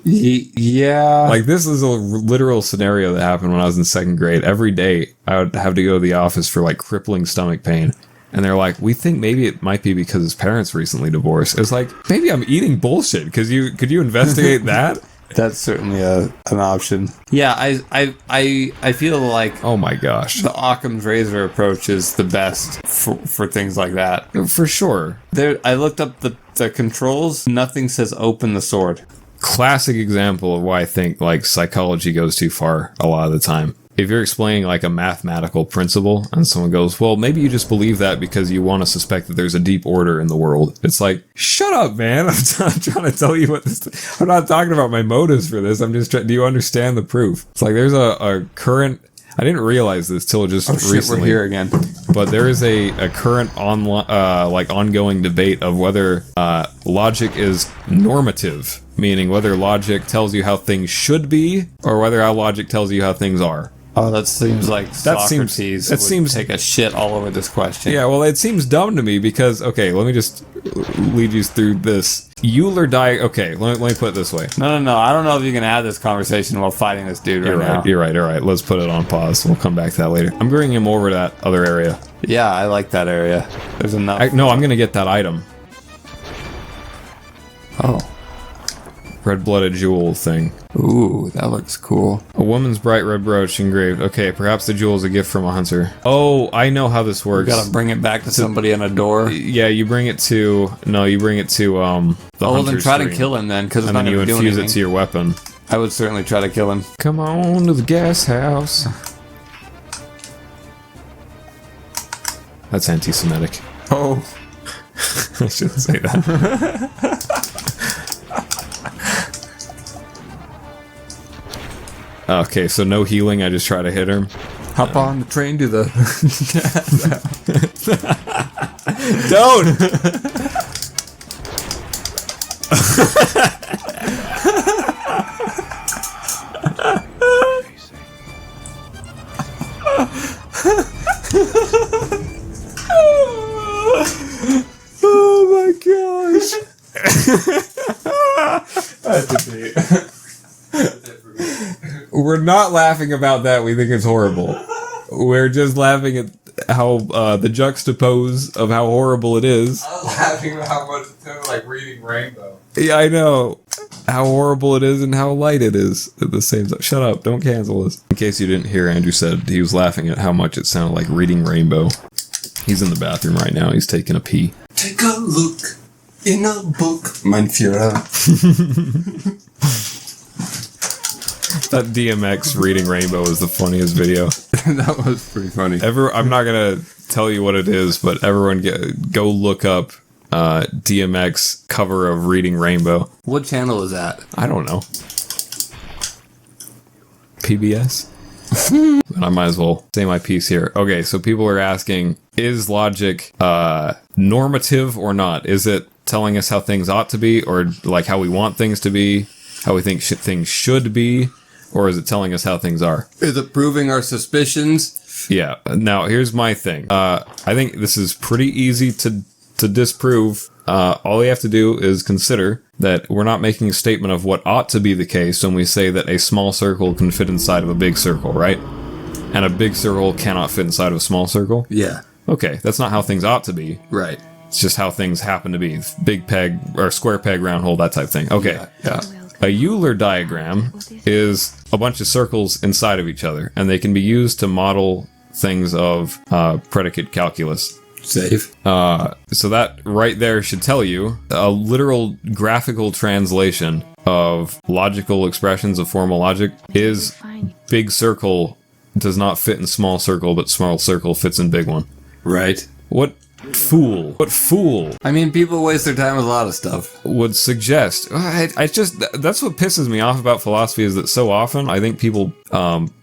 Yeah. Like, this is a literal scenario that happened when I was in second grade. Every day I would have to go to the office for like crippling stomach pain. And they're like, we think maybe it might be because his parents recently divorced. It's like, maybe I'm eating bullshit. Could you investigate that? That's certainly an option. Yeah, I feel like Oh my gosh. the Occam's razor approach is the best for things like that. For sure. I looked up the controls. Nothing says open the sword. Classic example of why I think like psychology goes too far a lot of the time. If you're explaining like a mathematical principle and someone goes, well, maybe you just believe that because you want to suspect that there's a deep order in the world. It's like, shut up, man. I'm trying to tell you what this... I'm not talking about my motives for this. I'm just trying... Do you understand the proof? It's like there's a current... I didn't realize this till just recently. We're here again. But there is a current ongoing debate of whether logic is normative, meaning whether logic tells you how things should be or whether how logic tells you how things are. Oh, that seems like Socrates seems take a shit all over this question. Yeah, well, it seems dumb to me because, okay, let me just lead you through this. Euler okay, let me put it this way. No. I don't know if you can have this conversation while fighting this dude right now. You're right. All right, let's put it on pause. We'll come back to that later. I'm bringing him over to that other area. Yeah, I like that area. There's enough. No, I'm going to get that item. Oh. Red-blooded jewel thing. Ooh, that looks cool. A woman's bright red brooch engraved. Okay, perhaps the jewel is a gift from a hunter. Oh, I know how this works. You gotta bring it back to somebody on a door. Yeah, you bring it to... No, you bring it to, the well, then try screen. to kill him then, because And then you infuse it to your weapon. I would certainly try to kill him. Come on to the gas house. That's anti-Semitic. Oh. I shouldn't say that. Okay, so no healing, I just try to hit him. Hop on the train to the... Don't! Oh my gosh! We're not laughing about that. We think it's horrible. We're just laughing at how the juxtapose of how horrible it is. I was laughing about how much it's like reading Rainbow. Yeah, I know how horrible it is and how light it is at the same time. Shut up! Don't cancel us. In case you didn't hear, Andrew said he was laughing at how much it sounded like reading Rainbow. He's in the bathroom right now. He's taking a pee. Take a look in a book, mein Führer. That DMX reading Rainbow is the funniest video. That was pretty funny. I'm not gonna tell you what it is, but everyone go look up DMX cover of Reading Rainbow. What channel is that? I don't know. PBS? But I might as well say my piece here. Okay, so people are asking, is logic normative or not? Is it telling us how things ought to be, or like how we want things to be, how we think things should be, or is it telling us how things are? Is it proving our suspicions? Yeah. Now, here's my thing. I think this is pretty easy to disprove. All we have to do is consider that we're not making a statement of what ought to be the case when we say that a small circle can fit inside of a big circle, right? And a big circle cannot fit inside of a small circle? Yeah. Okay, that's not how things ought to be. Right. It's just how things happen to be. Big peg, or square peg, round hole, that type thing. Okay. Yeah. A Euler diagram is a bunch of circles inside of each other, and they can be used to model things of predicate calculus. Safe. So that right there should tell you a literal graphical translation of logical expressions of formal logic is big circle does not fit in small circle, but small circle fits in big one. Right. What fool I mean, people waste their time with a lot of stuff. would suggest I just that's what pisses me off about philosophy, is that so often I think people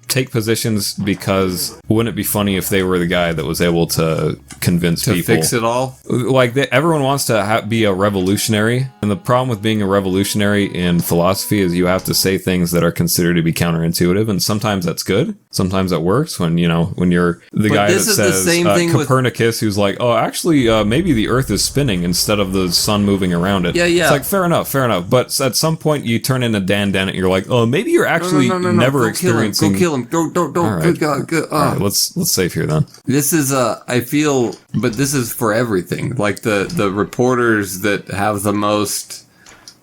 take positions because wouldn't it be funny if they were the guy that was able to convince To people fix it all? like everyone wants to be a revolutionary, and the problem with being a revolutionary in philosophy is you have to say things that are considered to be counterintuitive, and sometimes that's good, sometimes that works when you're the guy that says Copernicus who's like, oh, actually maybe the earth is spinning instead of the sun moving around it. Yeah. It's like fair enough, but at some point you turn into Dan Dennett and you're like, oh, maybe you're actually never experiencing. Go kill him. Don't. All right. Good God. All right, let's save here then. This is I feel, but this is for everything. Like the reporters that have the most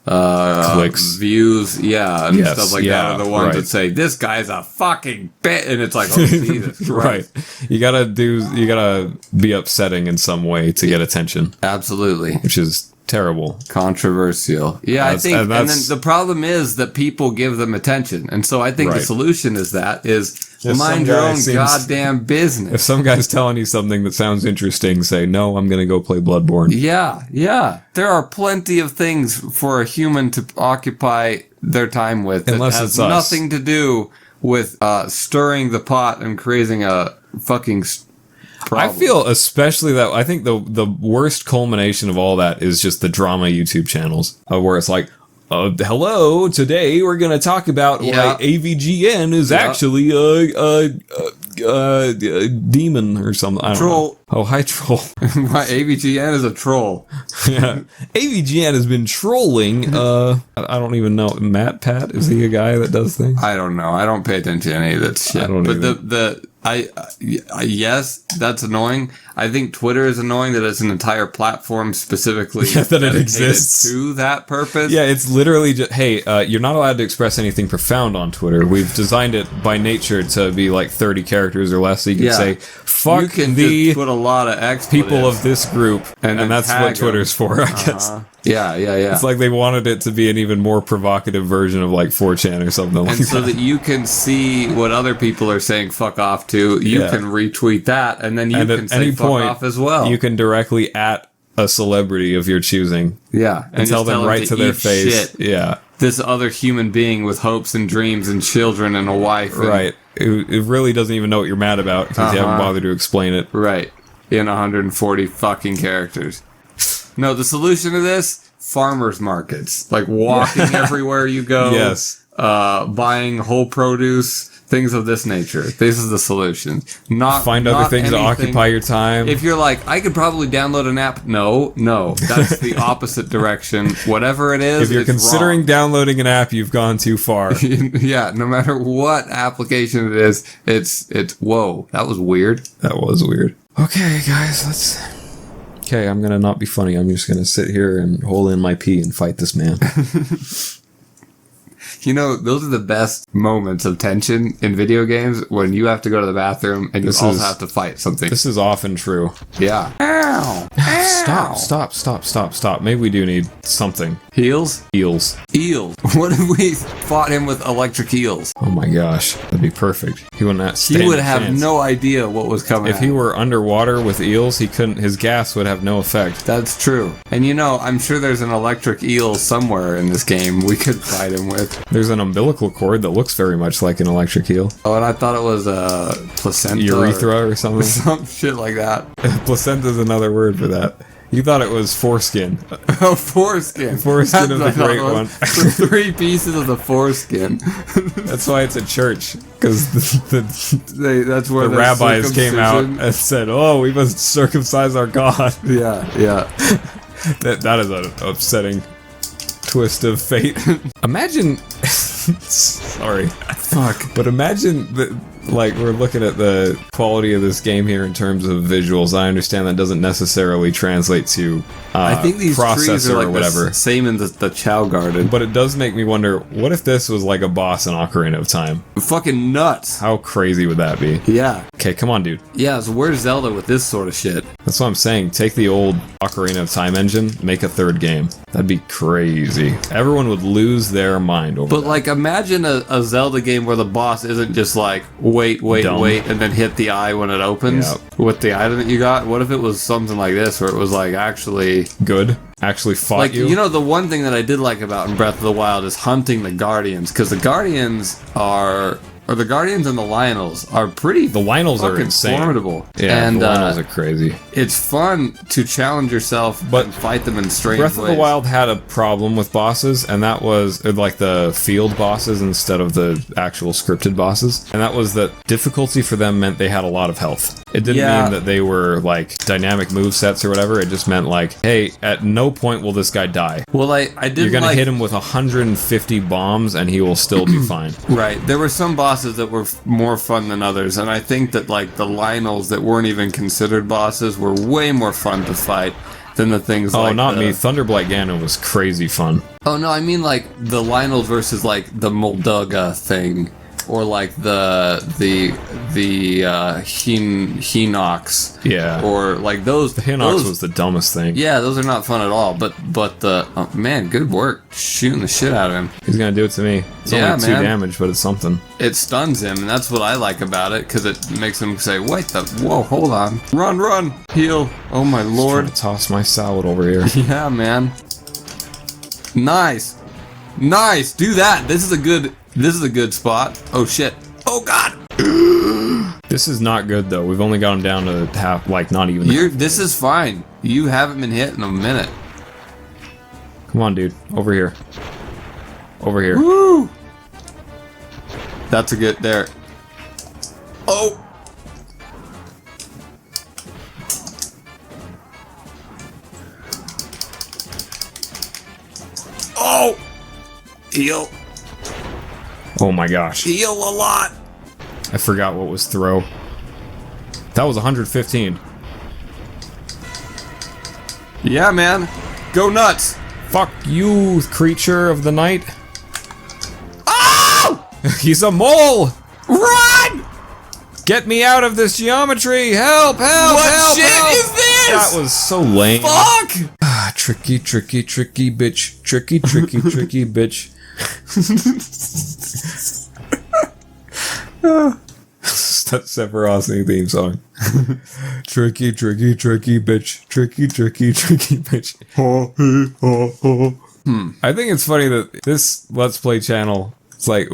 Clicks, views, and stuff like that are the ones that say this guy's a fucking bit, and it's like, oh Jesus Christ. Right. You gotta be upsetting in some way to get attention. Absolutely, which is terrible, controversial. Yeah, I think, and then the problem is that people give them attention, and so I think the solution is mind your own goddamn business. If some guy's telling you something that sounds interesting, say, no, I'm gonna go play Bloodborne. Yeah. There are plenty of things for a human to occupy their time with that unless has it's us. Nothing to do with stirring the pot and creating a fucking problem. I feel especially that I think the worst culmination of all that is just the drama YouTube channels where it's like, hello. Today we're gonna talk about why AVGN is actually a demon or something. I don't know. Oh, hi, troll. Why AVGN is a troll. Yeah. AVGN has been trolling. I don't even know. Matt Pat, is he a guy that does things? I don't know. I don't pay attention to any of that shit. I don't but yes, that's annoying. I think Twitter is annoying that it's an entire platform specifically that it exists to that purpose. Yeah, it's literally just, hey, you're not allowed to express anything profound on Twitter. We've designed it by nature to be like 30 characters or less, so you can say, fuck you can the just put a lot of people of this group, and that's what Twitter's for, I guess. Yeah. It's like they wanted it to be an even more provocative version of like 4chan or something like that. And so that you can see what other people are saying fuck off to, you can retweet that, and then you can say fuck off as well. You can directly at a celebrity of your choosing. Yeah. And tell them right to their face. Shit. Yeah. This other human being with hopes and dreams and children and a wife. Right. It really doesn't even know what you're mad about because you haven't bothered to explain it. Right. In 140 fucking characters. No, the solution to this, farmers markets. Like walking everywhere you go. Yes. Buying whole produce, things of this nature. This is the solution. Find other things to occupy your time. If you're like, I could probably download an app. No. That's the opposite direction. Whatever it is, if you're considering wrong. Downloading an app, you've gone too far. Yeah, no matter what application it is, it's whoa, that was weird. That was weird. Okay, guys, Okay, I'm gonna not be funny. I'm just gonna sit here and hold in my pee and fight this man. You know, those are the best moments of tension in video games when you have to go to the bathroom and you also have to fight something. This is often true. Yeah. Ow! Stop. Maybe we do need something. Heels? Eels. What if we fought him with electric eels? Oh my gosh, that'd be perfect. He wouldn't He would have no idea what was coming. If he were underwater with eels, he couldn't. His gas would have no effect. That's true. And you know, I'm sure there's an electric eel somewhere in this game we could fight him with. There's an umbilical cord that looks very much like an electric eel. Oh, and I thought it was a placenta. Urethra or something. Some shit like that. Placenta's another word for that. You thought it was foreskin. Oh, foreskin. Foreskin is a great one. The 3 pieces of the foreskin. That's why it's a church. Because that's where the rabbis came out and said, oh, we must circumcise our God. Yeah. That is an upsetting twist of fate. Imagine... Sorry. Fuck. But imagine that, like, we're looking at the quality of this game here in terms of visuals. I understand that doesn't necessarily translate to I think these processor trees are like or whatever. The same in the Chow Garden. But it does make me wonder, what if this was like a boss in Ocarina of Time? Fucking nuts. How crazy would that be? Yeah. Okay, come on, dude. Yeah, so where's Zelda with this sort of shit? That's what I'm saying. Take the old Ocarina of Time engine, make a third game. That'd be crazy. Everyone would lose their mind over that. But like, imagine a Zelda game where the boss isn't just like, wait, and then hit the eye when it opens with the item that you got. What if it was something like this, where it was like actually good? Actually fought like, you know, the one thing that I did like about in Breath of the Wild is hunting the Guardians, because the Guardians the Guardians and the Lionels are pretty. The Lionels are insane. Formidable. Yeah, and the Lionels are crazy. It's fun to challenge yourself, and fight them in strange Breath ways. of the Wild had a problem with bosses, and that was like the field bosses instead of the actual scripted bosses. And that was that difficulty for them meant they had a lot of health. It didn't mean that they were like dynamic movesets or whatever. It just meant like, hey, at no point will this guy die. Well, I didn't. You're gonna hit him with 150 bombs, and he will still be fine. Right. There were some bosses that were more fun than others, and I think that like the Lionels that weren't even considered bosses were way more fun to fight than the things like... Oh, not me. Thunderblight Ganon was crazy fun. Oh, no, I mean like the Lionels versus like the Molduga thing, or like the Hinox. Yeah. Or like those... The Hinox was the dumbest thing. Yeah, those are not fun at all, but the... Oh, man, good work shooting the shit out of him. He's gonna do it to me. It's only 2 damage, but it's something. It stuns him, and that's what I like about it, because it makes him say, wait, whoa, hold on. Run, heal. Oh my lord. Just trying to toss my salad over here. Yeah, man. Nice, do that. This is a good spot. Oh shit. Oh god. This is not good though. We've only got him down to half, like not even. This is fine. You haven't been hit in a minute. Come on, dude. Over here. over here. Woo! That's a good there. Oh. Oh. Heal. Oh my gosh. Heal a lot. I forgot what was throw. That was 115. Yeah, man. Go nuts. Fuck you, creature of the night. Oh! He's a mole! Run! Get me out of this geometry! Help! Help! What help! shit help! is this? That was so lame. Fuck! Ah, tricky, tricky, tricky bitch. Tricky, tricky, tricky bitch. That's Sephiroth's theme song. Tricky, tricky, tricky bitch. Tricky, tricky, tricky bitch. I think it's funny that this Let's Play channel, it's like,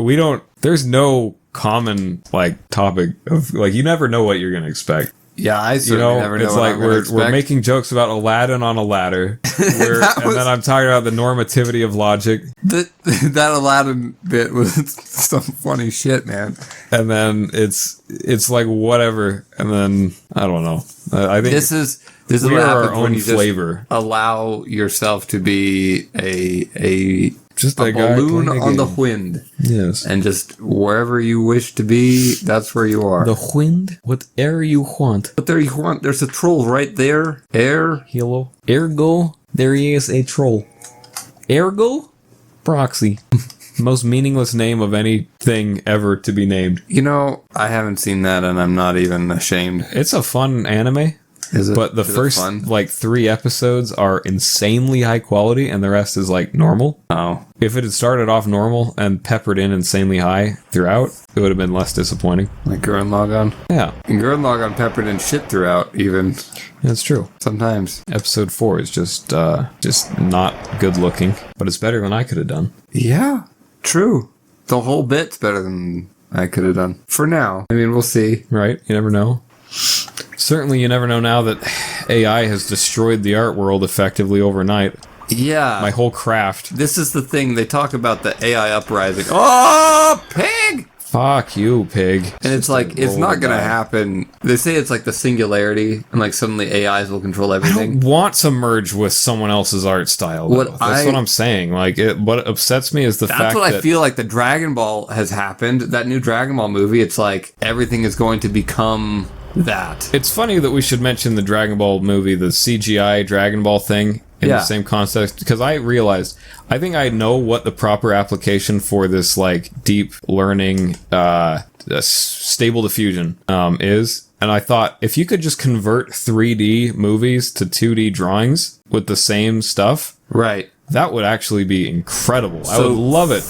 there's no common, like, topic of, like, you never know what you're gonna expect. Yeah, I certainly never know. It's what like I'm gonna expect. we're making jokes about Aladdin on a ladder, and then I'm talking about the normativity of logic. That Aladdin bit was some funny shit, man. And then it's like whatever, and then I don't know. I think this is we what are happens our own when you flavor. just allow yourself to be a A guy balloon playing a on the game. wind. Yes. And just wherever you wish to be, that's where you are. The wind, whatever you want. But there you want. There's a troll right there. Hello. Ergo, there is a troll. Ergo, proxy. Most meaningless name of anything ever to be named. You know, I haven't seen that, and I'm not even ashamed. It's a fun anime. Is it? But the first, like, 3 episodes are insanely high quality, and the rest is, like, normal. Oh. If it had started off normal and peppered in insanely high throughout, it would have been less disappointing. Like Gurren Lagann? Yeah. And Gurren Lagann peppered in shit throughout, even. That's true. Sometimes. Episode 4 is just not good looking, but it's better than I could have done. Yeah. True. The whole bit's better than I could have done. For now. I mean, we'll see. Right? You never know. Certainly you never know now that AI has destroyed the art world effectively overnight. Yeah. My whole craft. This is the thing. They talk about the AI uprising. Oh, pig! Fuck you, pig. And it's like, it's not gonna happen. They say it's like the singularity, and like suddenly AIs will control I everything. don't want to merge with someone else's art style. Though. That's what I'm saying. Like, what upsets me is the fact that... That's what I feel like the Dragon Ball has happened. That new Dragon Ball movie, it's like, everything is going to become... that. It's funny that we should mention the Dragon Ball movie, the CGI Dragon Ball thing, in the same context, because I realized, I think I know what the proper application for this, like, deep learning, stable diffusion, is. And I thought, if you could just convert 3D movies to 2D drawings with the same stuff. Right. That would actually be incredible. I would love it.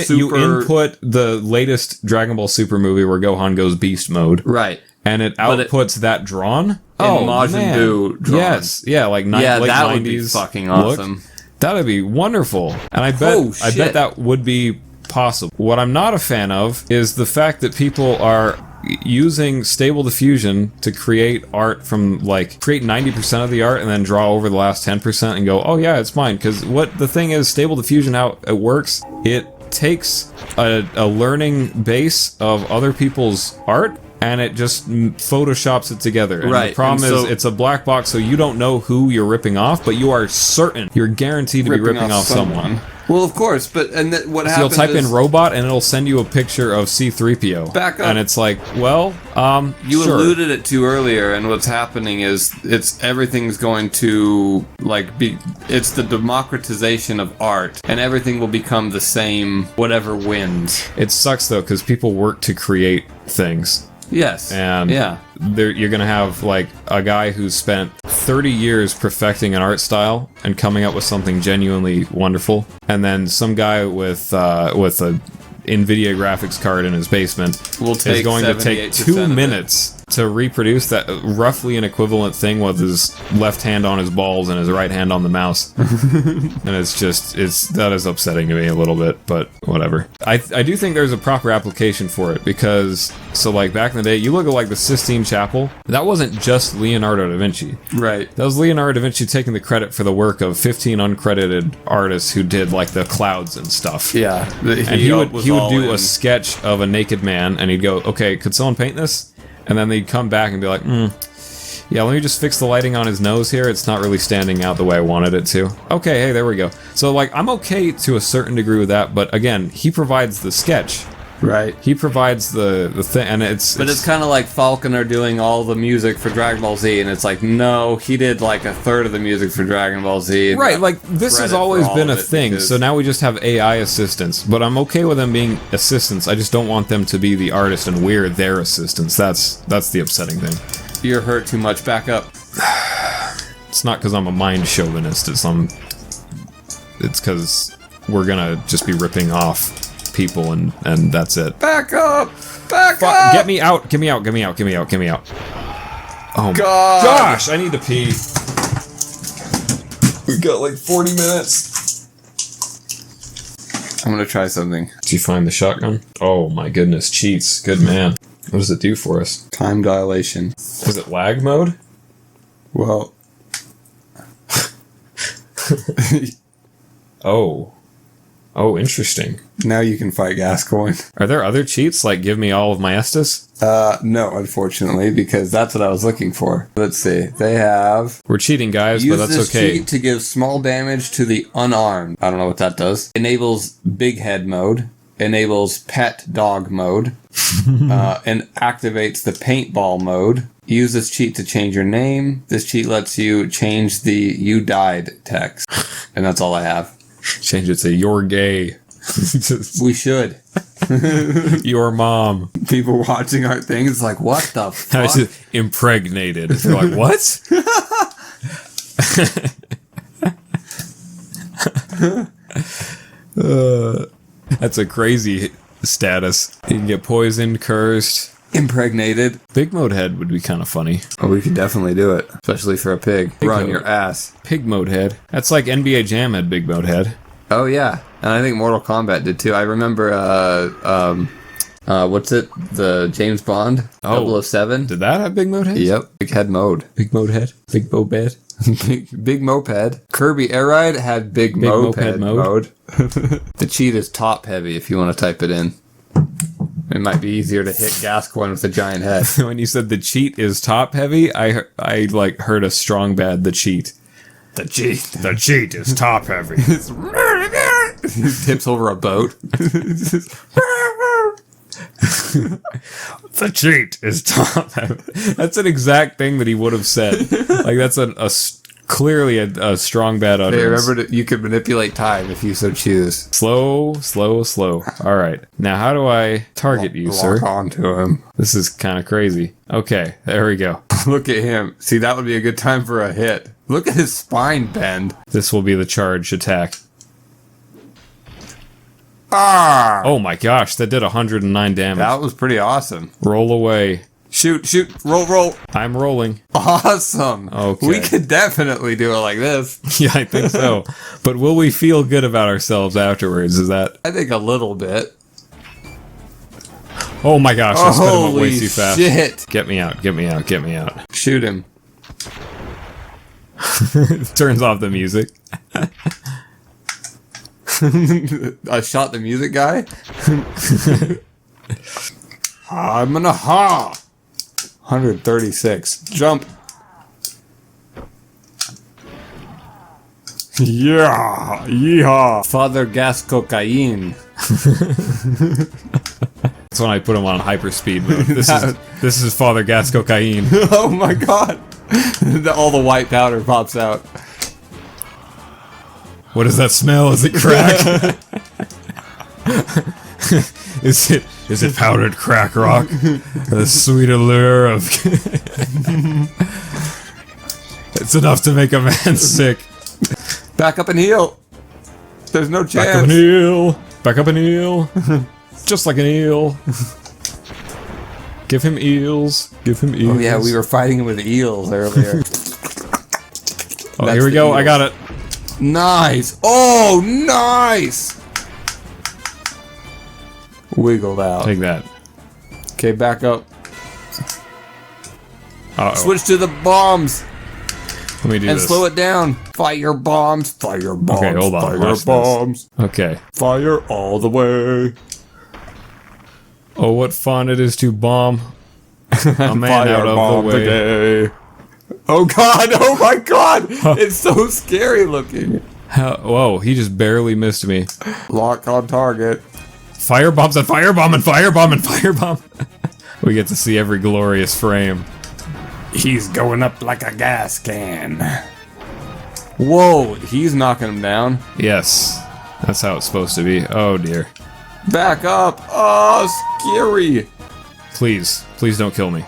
You input the latest Dragon Ball Super movie where Gohan goes beast mode. Right. And it outputs that drawn. Majin Buu drawn. Yes. Yeah, like late that 90s would be fucking awesome. That'd be wonderful. And I bet that would be possible. What I'm not a fan of is the fact that people are using Stable Diffusion to create art from, like, create 90% of the art and then draw over the last 10% and go, oh yeah, it's mine. Because what the thing is, Stable Diffusion, how it works, it takes a learning base of other people's art and it just photoshops it together. And the problem is, it's a black box, so you don't know who you're ripping off, but you are certain, you're guaranteed to be ripping off someone. Well, of course, but what happens? You'll type in robot, and it'll send you a picture of C-3PO. Back up. And it's like, well, you sure. alluded it to earlier, and what's happening is everything's going to it's the democratization of art, and everything will become the same. Whatever wins. It sucks though, because people work to create things. Yes. And you're going to have, like, a guy who's spent 30 years perfecting an art style and coming up with something genuinely wonderful. And then some guy with a NVIDIA graphics card in his basement is going to take 2 minutes to reproduce that roughly an equivalent thing with his left hand on his balls and his right hand on the mouse. And that is upsetting to me a little bit, but whatever. I do think there's a proper application for it because, so like back in the day, you look at like the Sistine Chapel, that wasn't just Leonardo da Vinci. Right. That was Leonardo da Vinci taking the credit for the work of 15 uncredited artists who did like the clouds and stuff. Yeah. And he would do a sketch of a naked man and he'd go, okay, could someone paint this? And then they'd come back and be like, yeah, let me just fix the lighting on his nose here. It's not really standing out the way I wanted it to. Okay, hey, there we go. So, like, I'm okay to a certain degree with that, but again, he provides the sketch. Right. He provides the thing, and it's kind of like Falconer doing all the music for Dragon Ball Z, and it's like, no, he did like a third of the music for Dragon Ball Z. Right, like, this has always been a thing, so now we just have AI assistants, but I'm okay with them being assistants, I just don't want them to be the artist and we're their assistants. That's the upsetting thing. You're hurt too much, back up. It's not because I'm a mind chauvinist, it's because we're gonna just be ripping off people and that's it. Back up! Back up! Get me out! Get me out! Get me out! Get me out! Get me out! Oh my gosh! I need to pee. We've got like 40 minutes. I'm gonna try something. Did you find the shotgun? Oh my goodness, cheats. Good man. What does it do for us? Time dilation. Is it lag mode? Well... Oh, interesting. Now you can fight Gascoigne. Are there other cheats, like give me all of my Estus? No, unfortunately, because that's what I was looking for. Let's see. They have... We're cheating, guys, but that's Use this okay. cheat to give small damage to the unarmed. I don't know what that does. Enables big head mode. Enables pet dog mode. And activates the paintball mode. Use this cheat to change your name. This cheat lets you change the "you died" text. And that's all I have. Change it to "you're gay." We should. Your mom. People watching our thing is like, what the fuck? I said impregnated. They're like, what? That's a crazy status. You can get poisoned, cursed, impregnated. Big mode head would be kind of funny. Oh, we could definitely do it, especially for a pig. Run mode. Your ass. Pig mode head. That's like NBA Jam had big mode head. Oh yeah, and I think Mortal Kombat did too. I remember, what's it? The James Bond 007. Did that have big mode head? Yep. Big head mode. Big mode head. Big moped. big moped. Kirby Air Ride had big moped mode. The cheat is top heavy if you want to type it in. It might be easier to hit Gascoigne with a giant head. When you said the cheat is top heavy, I like heard a strong bad the cheat. The cheat. The cheat is top heavy. He tips over a boat. The cheat is top heavy. That's an exact thing that he would have said. Like that's clearly a strong bad utterance. Hey, remember that you could manipulate time if you so choose. Slow. All right. Now, how do I target you, sir? Lock onto him. This is kind of crazy. Okay, there we go. Look at him. See, that would be a good time for a hit. Look at his spine bend. This will be the charge attack. Ah! Oh my gosh, that did 109 damage. That was pretty awesome. Roll away. Shoot, roll. I'm rolling. Awesome. Okay. We could definitely do it like this. Yeah, I think so. But will we feel good about ourselves afterwards? Is that... I think a little bit. Oh my gosh, I sped him up way Holy too fast. shit. Get me out. Shoot him. Turns off the music. I shot the music guy. I'm gonna 136. Jump. Yeah. Yeehaw. Father Gascoigne. That's when I put him on hyperspeed mode. This is Father Gascoigne. Oh my god. All the white powder pops out. What does that smell? Is it crack? Is it powdered crack rock? The sweet allure of... It's enough to make a man sick. Back up and heal. There's no chance. Back up and heal. Back up and heal. Just like an eel. Give him eels. Give him eels. Oh yeah, we were fighting with eels earlier. Oh, here we go. I got it. Nice. Oh, nice. Wiggled out. Take that. Okay, back up. Uh-oh. Switch to the bombs. Let me do and this. slow it down. Fire bombs. Fire bombs. Okay, hold on. Fire Watch bombs. this. Okay. Fire all the way. Oh, what fun it is to bomb a man Fire out of bomb the way. today. Oh god, oh my god! It's so scary looking. Whoa, he just barely missed me. Lock on target. Firebombs and firebomb and firebomb and firebomb. We get to see every glorious frame. He's going up like a gas can. Whoa, he's knocking him down. Yes, that's how it's supposed to be. Oh dear. Back up. Oh, scary. Please, please don't kill me.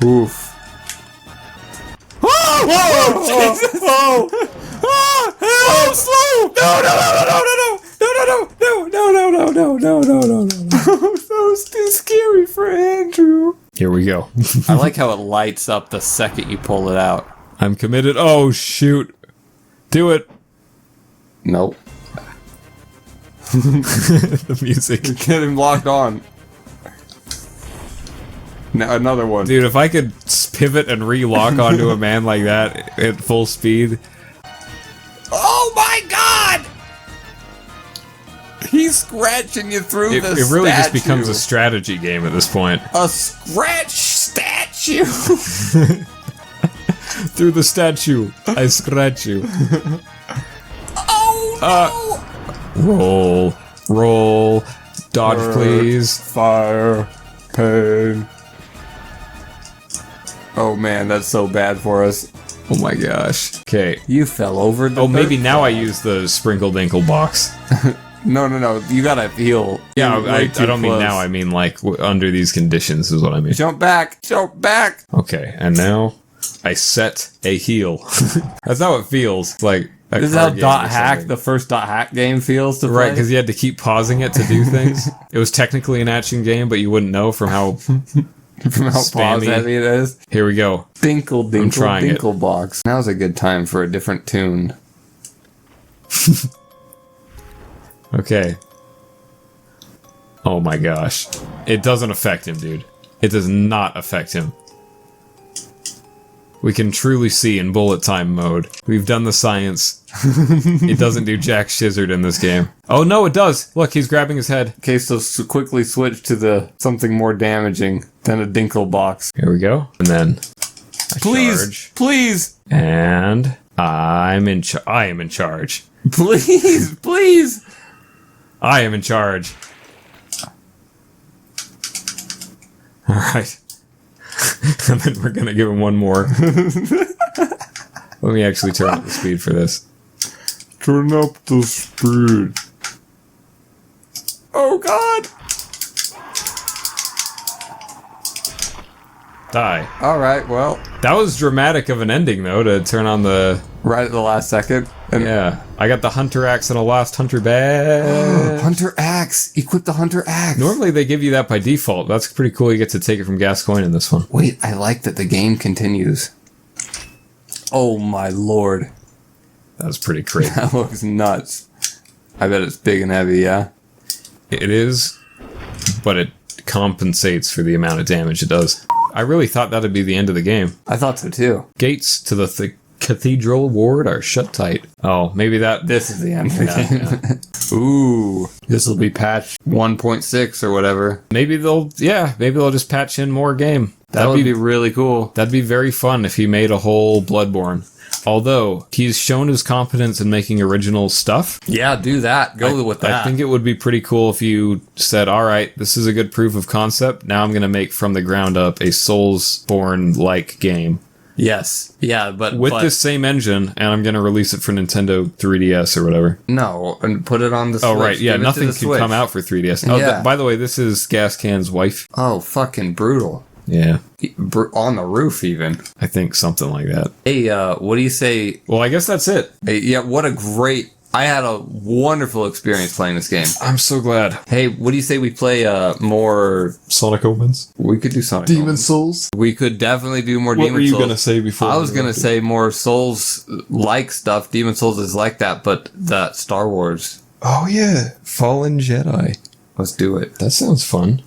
Oof. Oh, whoa, Jesus. Oh, oh, slow. No. That was too scary for Andrew. Here we go. I like how it lights up the second you pull it out. I'm committed. Oh shoot. Do it. Nope. The music. Get him locked on. Now another one. Dude, if I could pivot and re-lock onto a man like that at full speed. Oh my god! He's scratching you through It really just becomes a strategy game at this point. A scratch statue! Through the statue, I scratch you. Oh no! Roll. Dodge, please. Fire. Pain. Oh man, that's so bad for us. Oh my gosh. Okay. You fell over the Oh, maybe now I use the sprinkle dinkle box. No. You gotta heal. Yeah, You're I way too don't mean close. now. I mean like under these conditions is what I mean. Jump back! Jump back! Okay, and now I set a heal. That's how it feels. Like a This is how card game Dot or Hack, something. the first Dot Hack game feels to Right, play. because you had to keep pausing it to do things. It was technically an action game, but you wouldn't know from how. From how pause spammy. heavy it is. Here we go. Dinkle, I'm dinkle, trying it. dinkle box. Now's a good time for a different tune. Okay. Oh my gosh. It doesn't affect him, dude. It does not affect him. We can truly see in bullet time mode. We've done the science. It doesn't do jack shizzard in this game. Oh no, it does! Look, he's grabbing his head. Okay, so quickly switch to the something more damaging than a dinkle box. Here we go. And then I Please! charge. Please! And I am in charge. Please! Please! I am in charge. Alright. And then we're gonna give him one more. Let me actually turn up the speed for this. Turn up the speed. Oh god! Die. Alright, well, That was dramatic of an ending, though, to turn on the... right at the last second. And Yeah. I got the Hunter Axe and a Lost Hunter badge. Hunter Axe! Equip the Hunter Axe! Normally they give you that by default. That's pretty cool. You get to take it from Gascoigne in this one. Wait, I like that the game continues. Oh my lord. That's pretty crazy. That looks nuts. I bet it's big and heavy, yeah? It is, but it compensates for the amount of damage it does. I really thought that'd be the end of the game. I thought so too. Gates to the Cathedral Ward are shut tight. Oh, maybe that... This is the end of the game. Ooh. This will be patch 1.6 or whatever. Maybe they'll just patch in more game. That would be really cool. That'd be very fun if he made a whole Bloodborne. Although, he's shown his competence in making original stuff. Yeah, do that. Go with that. I think it would be pretty cool if you said, alright, this is a good proof of concept. Now I'm going to make from the ground up a Soulsborne-like game. Yes. Yeah, but... With this same engine, and I'm going to release it for Nintendo 3DS or whatever. No, and put it on the Switch. Oh, right, yeah, Give it to nothing the can Switch. come out for 3DS. Oh, Yeah. by the way, this is Gascan's wife. Oh, fucking brutal. Yeah, On the roof, even. I think something like that. Hey, what do you say? Well, I guess that's it. Hey, yeah, what a great... I had a wonderful experience playing this game. I'm so glad. Hey, what do you say we play more... Sonic Omens? We could do Sonic Demon Omens. Souls. We could definitely do more What Demon were you Souls. going to say before? I was going to say more Souls-like stuff. Demon Souls is like that, but that Star Wars. Oh, yeah. Fallen Jedi. Let's do it. That sounds fun.